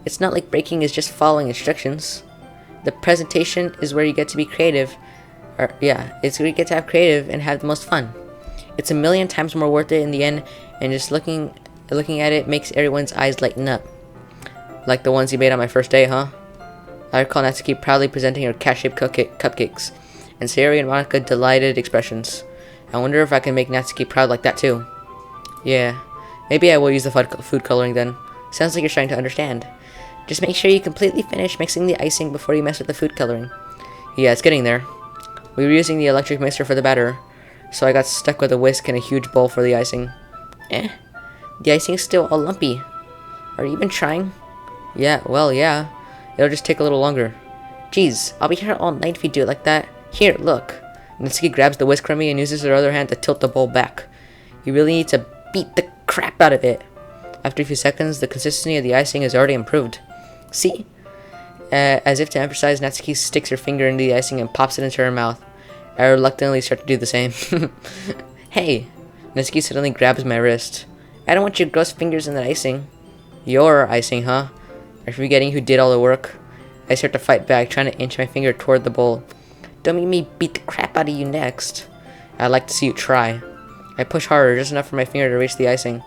It's not like baking is just following instructions. The presentation is where you get to be creative. It's where you get to have creative and have the most fun. It's a million times more worth it in the end, and just looking at it makes everyone's eyes lighten up. Like the ones you made on my first day, huh? I recall Natsuki proudly presenting her cat-shaped cupcakes, and Sayori and Monica delighted expressions. I wonder if I can make Natsuki proud like that too. Yeah, maybe I will use the food coloring then. Sounds like you're trying to understand. Just make sure you completely finish mixing the icing before you mess with the food coloring. Yeah, it's getting there. We were using the electric mixer for the batter, so I got stuck with a whisk and a huge bowl for the icing. The icing's still all lumpy. Are you even trying? Yeah, well, yeah. It'll just take a little longer. Jeez, I'll be here all night if you do it like that. Here, look. Natsuki grabs the whisk from me and uses her other hand to tilt the bowl back. You really need to beat the crap out of it. After a few seconds, the consistency of the icing is already improved. See? As if to emphasize, Natsuki sticks her finger into the icing and pops it into her mouth. I reluctantly start to do the same. Hey! Natsuki suddenly grabs my wrist. I don't want your gross fingers in that icing. Your icing, huh? Are you forgetting who did all the work? I start to fight back, trying to inch my finger toward the bowl. Don't make me beat the crap out of you next. I'd like to see you try. I push harder, just enough for my finger to reach the icing.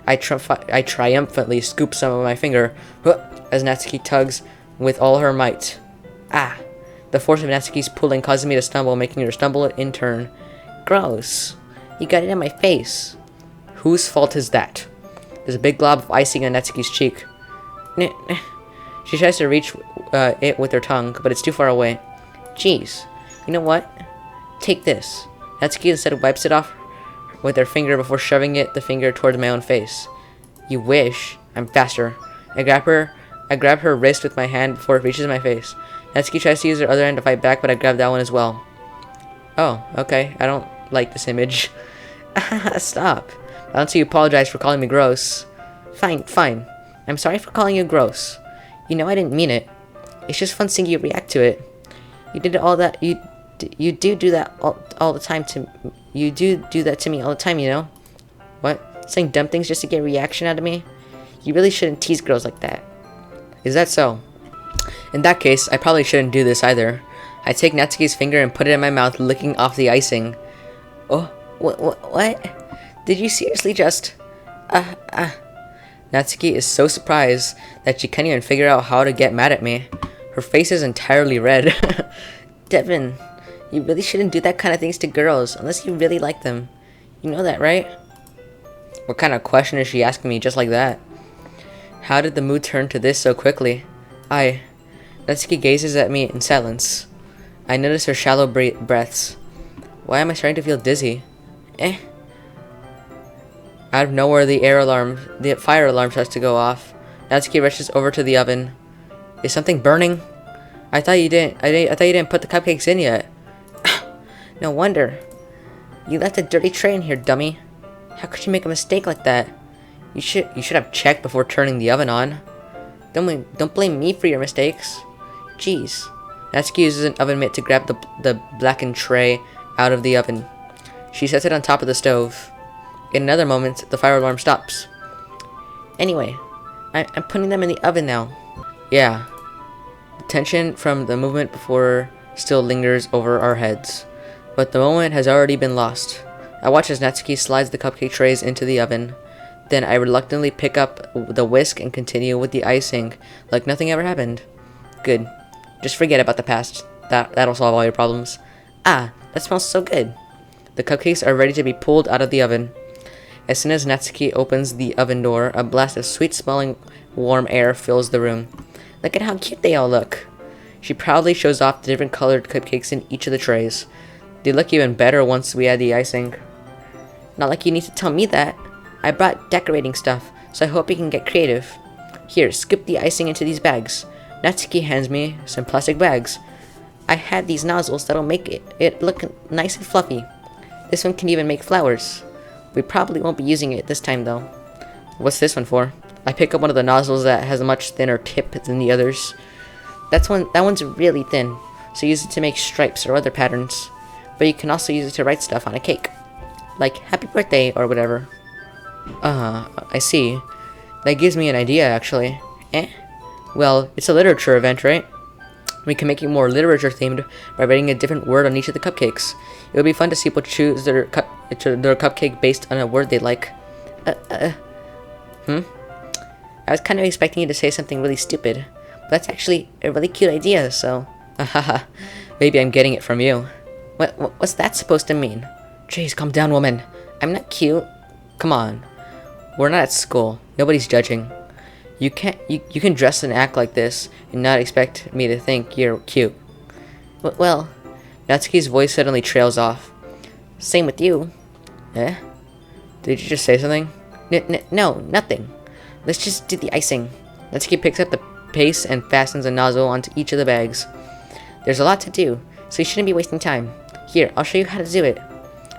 I triumphantly scoop some of my finger, as Natsuki tugs with all her might. Ah! The force of Natsuki's pulling causes me to stumble, making her stumble in turn. Gross. You got it on my face. Whose fault is that? There's a big glob of icing on Natsuki's cheek. She tries to reach it with her tongue, but it's too far away. Jeez. You know what? Take this. Natsuki instead wipes it off with her finger before shoving the finger towards my own face. You wish. I'm faster. I grab her wrist with my hand before it reaches my face. Natsuki tries to use her other hand to fight back, but I grab that one as well. Oh, okay. I don't like this image. Stop. I don't see you apologize for calling me gross. Fine. I'm sorry for calling you gross. You know I didn't mean it. It's just fun seeing you react to it. You did all that. You do that all the time to. You do that to me all the time. You know. What? Saying dumb things just to get a reaction out of me? You really shouldn't tease girls like that. Is that so? In that case, I probably shouldn't do this either. I take Natsuki's finger and put it in my mouth, licking off the icing. Oh, what? Did you seriously just... Natsuki is so surprised that she can't even figure out how to get mad at me. Her face is entirely red. Devin, you really shouldn't do that kind of things to girls, unless you really like them. You know that, right? What kind of question is she asking me just like that? How did the mood turn to this so quickly? Natsuki gazes at me in silence. I notice her shallow breaths. Why am I starting to feel dizzy? Out of nowhere, the fire alarm starts to go off. Natsuki rushes over to the oven. Is something burning? I thought you didn't put the cupcakes in yet. No wonder. You left a dirty tray in here, dummy. How could you make a mistake like that? You should have checked before turning the oven on. Don't blame me for your mistakes. Jeez. Natsuki uses an oven mitt to grab the blackened tray out of the oven. She sets it on top of the stove. In another moment, the fire alarm stops. Anyway, I'm putting them in the oven now. Yeah. The tension from the movement before still lingers over our heads. But the moment has already been lost. I watch as Natsuki slides the cupcake trays into the oven. Then I reluctantly pick up the whisk and continue with the icing like nothing ever happened. Good. Just forget about the past. That'll solve all your problems. That smells so good. The cupcakes are ready to be pulled out of the oven. As soon as Natsuki opens the oven door, a blast of sweet-smelling warm air fills the room. Look at how cute they all look. She proudly shows off the different colored cupcakes in each of the trays. They look even better once we add the icing. Not like you need to tell me that. I brought decorating stuff, so I hope you can get creative. Here, scoop the icing into these bags. Natsuki hands me some plastic bags. I had these nozzles that'll make it look nice and fluffy. This one can even make flowers. We probably won't be using it this time though. What's this one for? I pick up one of the nozzles that has a much thinner tip than the others. That one's really thin, so use it to make stripes or other patterns. But you can also use it to write stuff on a cake. Like, happy birthday or whatever. I see. That gives me an idea, actually. Well, it's a literature event, right? We can make it more literature themed by writing a different word on each of the cupcakes. It would be fun to see people choose their cupcake based on a word they like. I was kind of expecting you to say something really stupid, but that's actually a really cute idea, so... Maybe I'm getting it from you. What's that supposed to mean? Jeez, calm down, woman. I'm not cute. Come on. We're not at school. Nobody's judging. You can dress and act like this and not expect me to think you're cute. Well, Natsuki's voice suddenly trails off. Same with you. Did you just say something? No, nothing. Let's just do the icing. Natsuki picks up the paste and fastens a nozzle onto each of the bags. There's a lot to do, so you shouldn't be wasting time. Here, I'll show you how to do it.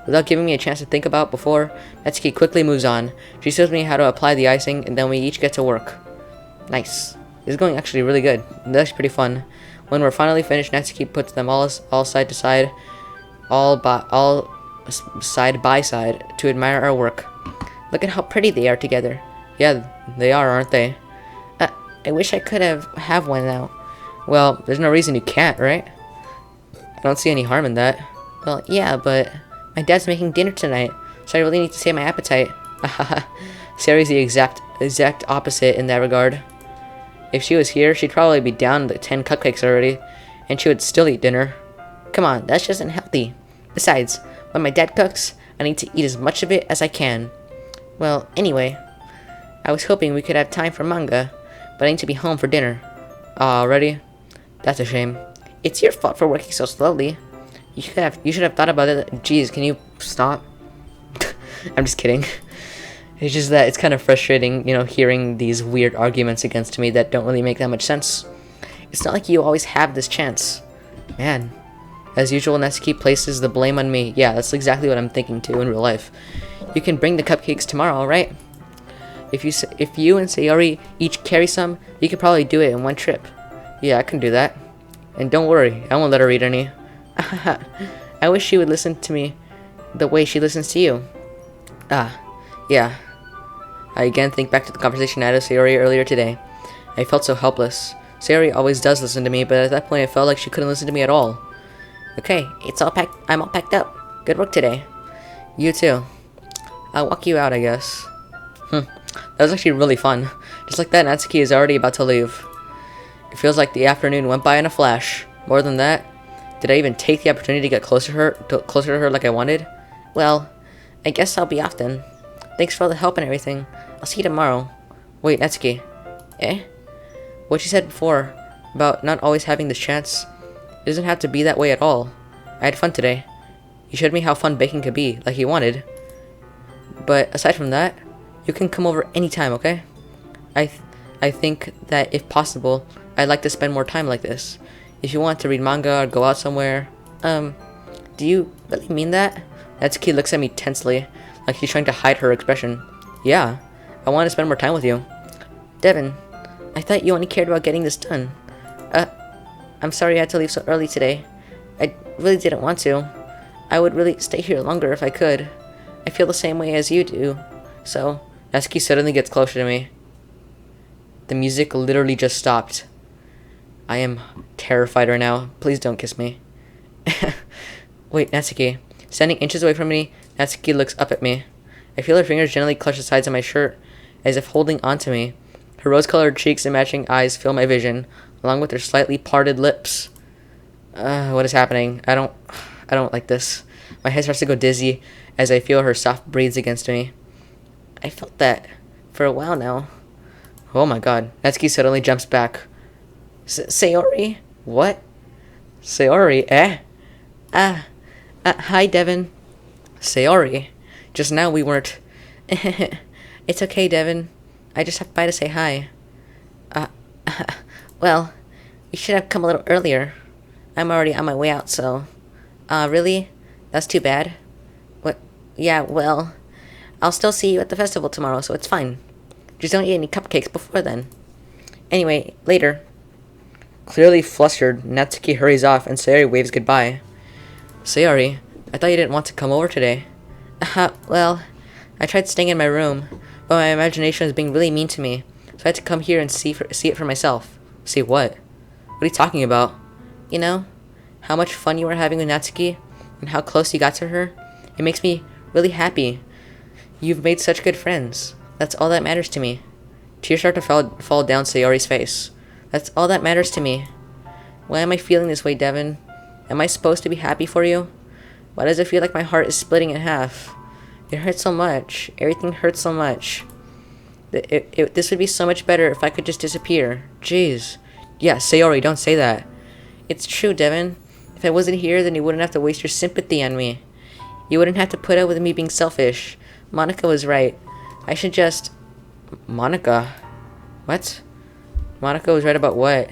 Without giving me a chance to think about before, Natsuki quickly moves on. She shows me how to apply the icing, and then we each get to work. Nice. This is going actually really good. That's pretty fun. When we're finally finished, Natsuki puts them all side to side, all side by side, to admire our work. Look at how pretty they are together. Yeah, they are, aren't they? I wish I could have one now. Well, there's no reason you can't, right? I don't see any harm in that. Well, yeah, but my dad's making dinner tonight, so I really need to save my appetite. Sari's the exact opposite in that regard. If she was here, she'd probably be down to 10 cupcakes already, and she would still eat dinner. Come on, that's just unhealthy. Besides, when my dad cooks, I need to eat as much of it as I can. Well, anyway, I was hoping we could have time for manga, but I need to be home for dinner. Already? That's a shame. It's your fault for working so slowly. You should have thought about it. Jeez, can you stop? I'm just kidding. It's just that it's kind of frustrating, hearing these weird arguments against me that don't really make that much sense. It's not like you always have this chance. Man. As usual, Natsuki places the blame on me. Yeah, that's exactly what I'm thinking too in real life. You can bring the cupcakes tomorrow, right? If you and Sayori each carry some, you could probably do it in one trip. Yeah, I can do that. And don't worry, I won't let her eat any. I wish she would listen to me the way she listens to you. Yeah. I again think back to the conversation I had with Sayori earlier today. I felt so helpless, Sayori always does listen to me, but at that point I felt like she couldn't listen to me at all. Okay, I'm all packed up. Good work today. You too. I'll walk you out, I guess. That was actually really fun. Just like that, Natsuki is already about to leave. It feels like the afternoon went by in a flash. More than that, did I even take the opportunity to get closer to her like I wanted? Well, I guess I'll be off then. Thanks for all the help and everything. I'll see you tomorrow. Wait, Natsuki. Eh? What you said before about not always having this chance, it doesn't have to be that way at all. I had fun today. You showed me how fun baking could be, like you wanted. But aside from that, you can come over anytime, okay? I think that if possible, I'd like to spend more time like this. If you want to read manga or go out somewhere, do you really mean that? Natsuki looks at me tensely, like she's trying to hide her expression. Yeah, I want to spend more time with you. Devin, I thought you only cared about getting this done. I'm sorry I had to leave so early today. I really didn't want to. I would really stay here longer if I could. I feel the same way as you do. So, Natsuki suddenly gets closer to me. The music literally just stopped. I am terrified right now. Please don't kiss me. Wait, Natsuki. Standing inches away from me, Natsuki looks up at me. I feel her fingers gently clutch the sides of my shirt, as if holding onto me. Her rose-colored cheeks and matching eyes fill my vision, along with her slightly parted lips. What is happening? I don't like this. My head starts to go dizzy as I feel her soft breathes against me. I felt that for a while now. Oh my god. Natsuki suddenly jumps back. Sayori? What? Sayori, eh? Hi, Devin. Sayori. Just now we weren't... It's okay, Devin. I just stopped by to say hi. Well, you should have come a little earlier. I'm already on my way out, so... really? That's too bad. What? Yeah, well... I'll still see you at the festival tomorrow, so it's fine. Just don't eat any cupcakes before then. Anyway, later. Clearly flustered, Natsuki hurries off and Sayori waves goodbye. Sayori, I thought you didn't want to come over today. Well, I tried staying in my room, but my imagination was being really mean to me, so I had to come here and see it for myself. See what? What are you talking about? You know, how much fun you were having with Natsuki, and how close you got to her? It makes me really happy. You've made such good friends. That's all that matters to me. Tears start to fall down Sayori's face. That's all that matters to me. Why am I feeling this way, Devin? Am I supposed to be happy for you? Why does it feel like my heart is splitting in half? It hurts so much. Everything hurts so much. This would be so much better if I could just disappear. Jeez. Yeah, Sayori, don't say that. It's true, Devin. If I wasn't here, then you wouldn't have to waste your sympathy on me. You wouldn't have to put up with me being selfish. Monica was right. I should just... Monica? What? Monica was right about what?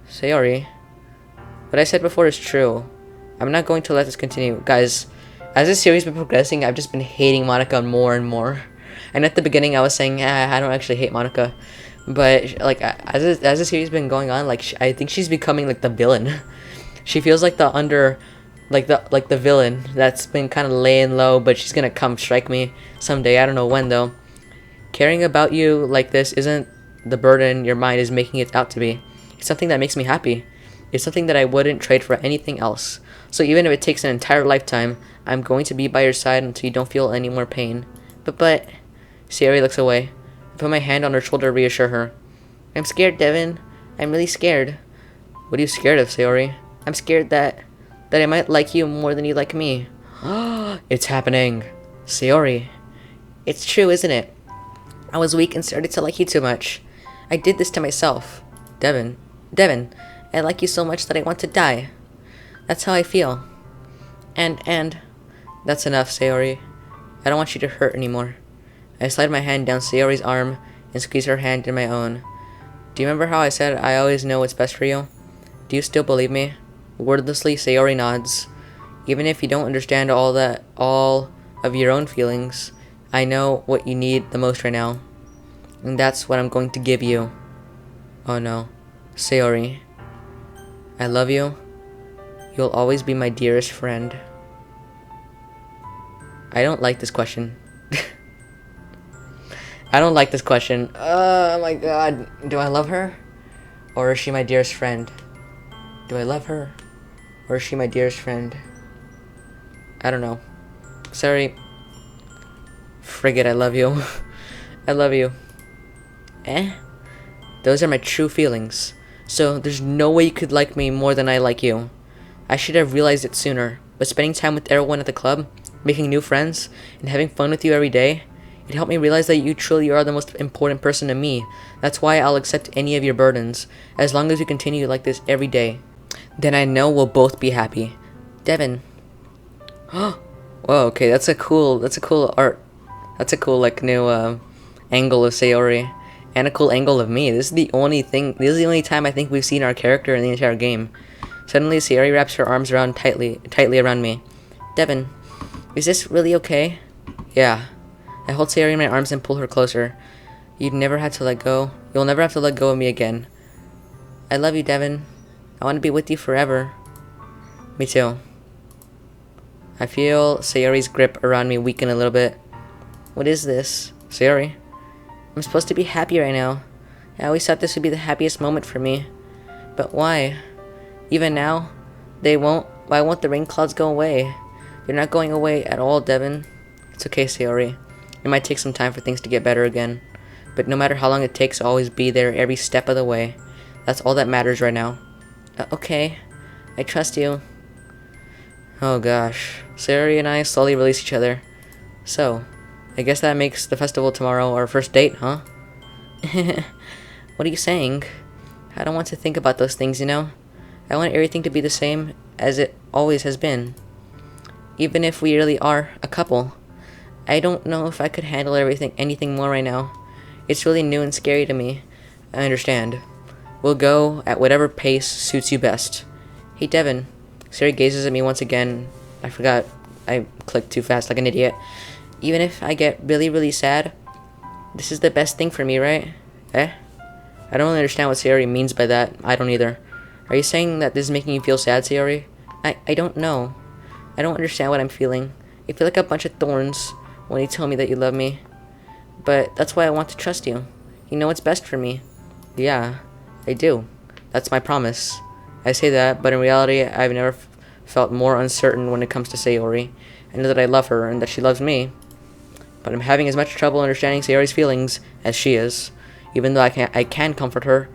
Sayori. What I said before is true. I'm not going to let this continue. Guys, as this series has been progressing, I've just been hating Monica more and more. And at the beginning, I was saying, I don't actually hate Monica. But, like, as the series has been going on, like, I think she's becoming, like, the villain. She feels like the the villain that's been kind of laying low, but she's gonna come strike me someday. I don't know when, though. Caring about you like this isn't the burden your mind is making it out to be. It's something that makes me happy. It's something that I wouldn't trade for anything else. So even if it takes an entire lifetime, I'm going to be by your side until you don't feel any more pain. But... Sayori looks away. I put my hand on her shoulder to reassure her. I'm scared, Devin. I'm really scared. What are you scared of, Sayori? I'm scared that I might like you more than you like me. It's happening. Sayori. It's true, isn't it? I was weak and started to like you too much. I did this to myself. Devin, I like you so much that I want to die. That's how I feel. And... That's enough, Sayori. I don't want you to hurt anymore. I slide my hand down Sayori's arm and squeeze her hand in my own. Do you remember how I said I always know what's best for you? Do you still believe me? Wordlessly, Sayori nods. Even if you don't understand all of your own feelings, I know what you need the most right now. And that's what I'm going to give you. Oh no. Sayori. I love you. You'll always be my dearest friend. I don't like this question. I don't like this question. Oh my god. Do I love her? Or is she my dearest friend? Do I love her? Or is she my dearest friend? I don't know. Sorry. Frigate, I love you. I love you. Eh? Those are my true feelings. So there's no way you could like me more than I like you. I should have realized it sooner, but spending time with everyone at the club, making new friends, and having fun with you every day, it helped me realize that you truly are the most important person to me. That's why I'll accept any of your burdens, as long as you continue like this every day. Then I know we'll both be happy. Devin. Whoa, okay, that's a cool art. That's a cool, like, new, angle of Sayori. And a cool angle of me. This is the only time I think we've seen our character in the entire game. Suddenly, Sayori wraps her arms around tightly around me. Devin, is this really okay? Yeah. I hold Sayori in my arms and pull her closer. You'll never have to let go of me again. I love you, Devin. I want to be with you forever. Me too. I feel Sayori's grip around me weaken a little bit. What is this? Sayori? I'm supposed to be happy right now. I always thought this would be the happiest moment for me. But why? Even now? Why won't the rain clouds go away? They're not going away at all, Devin. It's okay, Sayori. It might take some time for things to get better again. But no matter how long it takes, I'll always be there every step of the way. That's all that matters right now. Okay. I trust you. Oh gosh. Sayori and I slowly release each other. So, I guess that makes the festival tomorrow our first date, huh? What are you saying? I don't want to think about those things, you know? I want everything to be the same as it always has been. Even if we really are a couple. I don't know if I could handle anything more right now. It's really new and scary to me. I understand. We'll go at whatever pace suits you best. Hey, Devin. Sayori gazes at me once again. I forgot. I clicked too fast like an idiot. Even if I get really, really sad, this is the best thing for me, right? Eh? I don't really understand what Sayori means by that. I don't either. Are you saying that this is making you feel sad, Sayori? I don't know. I don't understand what I'm feeling. I feel like a bunch of thorns when you tell me that you love me. But that's why I want to trust you. You know what's best for me. Yeah, I do. That's my promise. I say that, but in reality, I've never felt more uncertain when it comes to Sayori. I know that I love her and that she loves me. But I'm having as much trouble understanding Sayori's feelings as she is. Even though I can comfort her,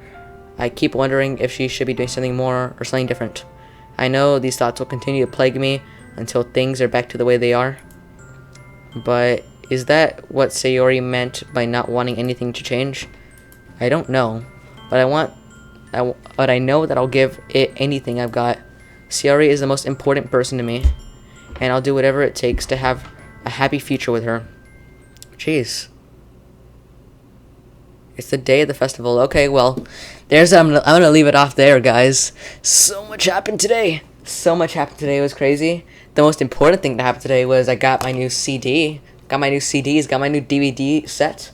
I keep wondering if she should be doing something more or something different. I know these thoughts will continue to plague me until things are back to the way they are. But is that what Sayori meant by not wanting anything to change? I don't know. But I know that I'll give it anything I've got. Sayori is the most important person to me. And I'll do whatever it takes to have a happy future with her. Jeez. It's the day of the festival. Okay, well, I'm gonna leave it off there, guys. So much happened today. It was crazy. The most important thing that happened today was I got my new CD. Got my new CDs. Got my new DVD set.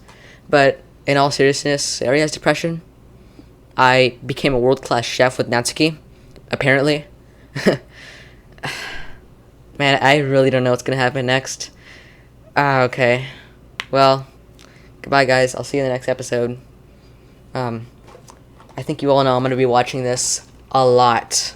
But in all seriousness, Sayori has depression. I became a world-class chef with Natsuki. Apparently. Man, I really don't know what's gonna happen next. Okay. Well, goodbye, guys. I'll see you in the next episode. I think you all know I'm gonna be watching this a lot.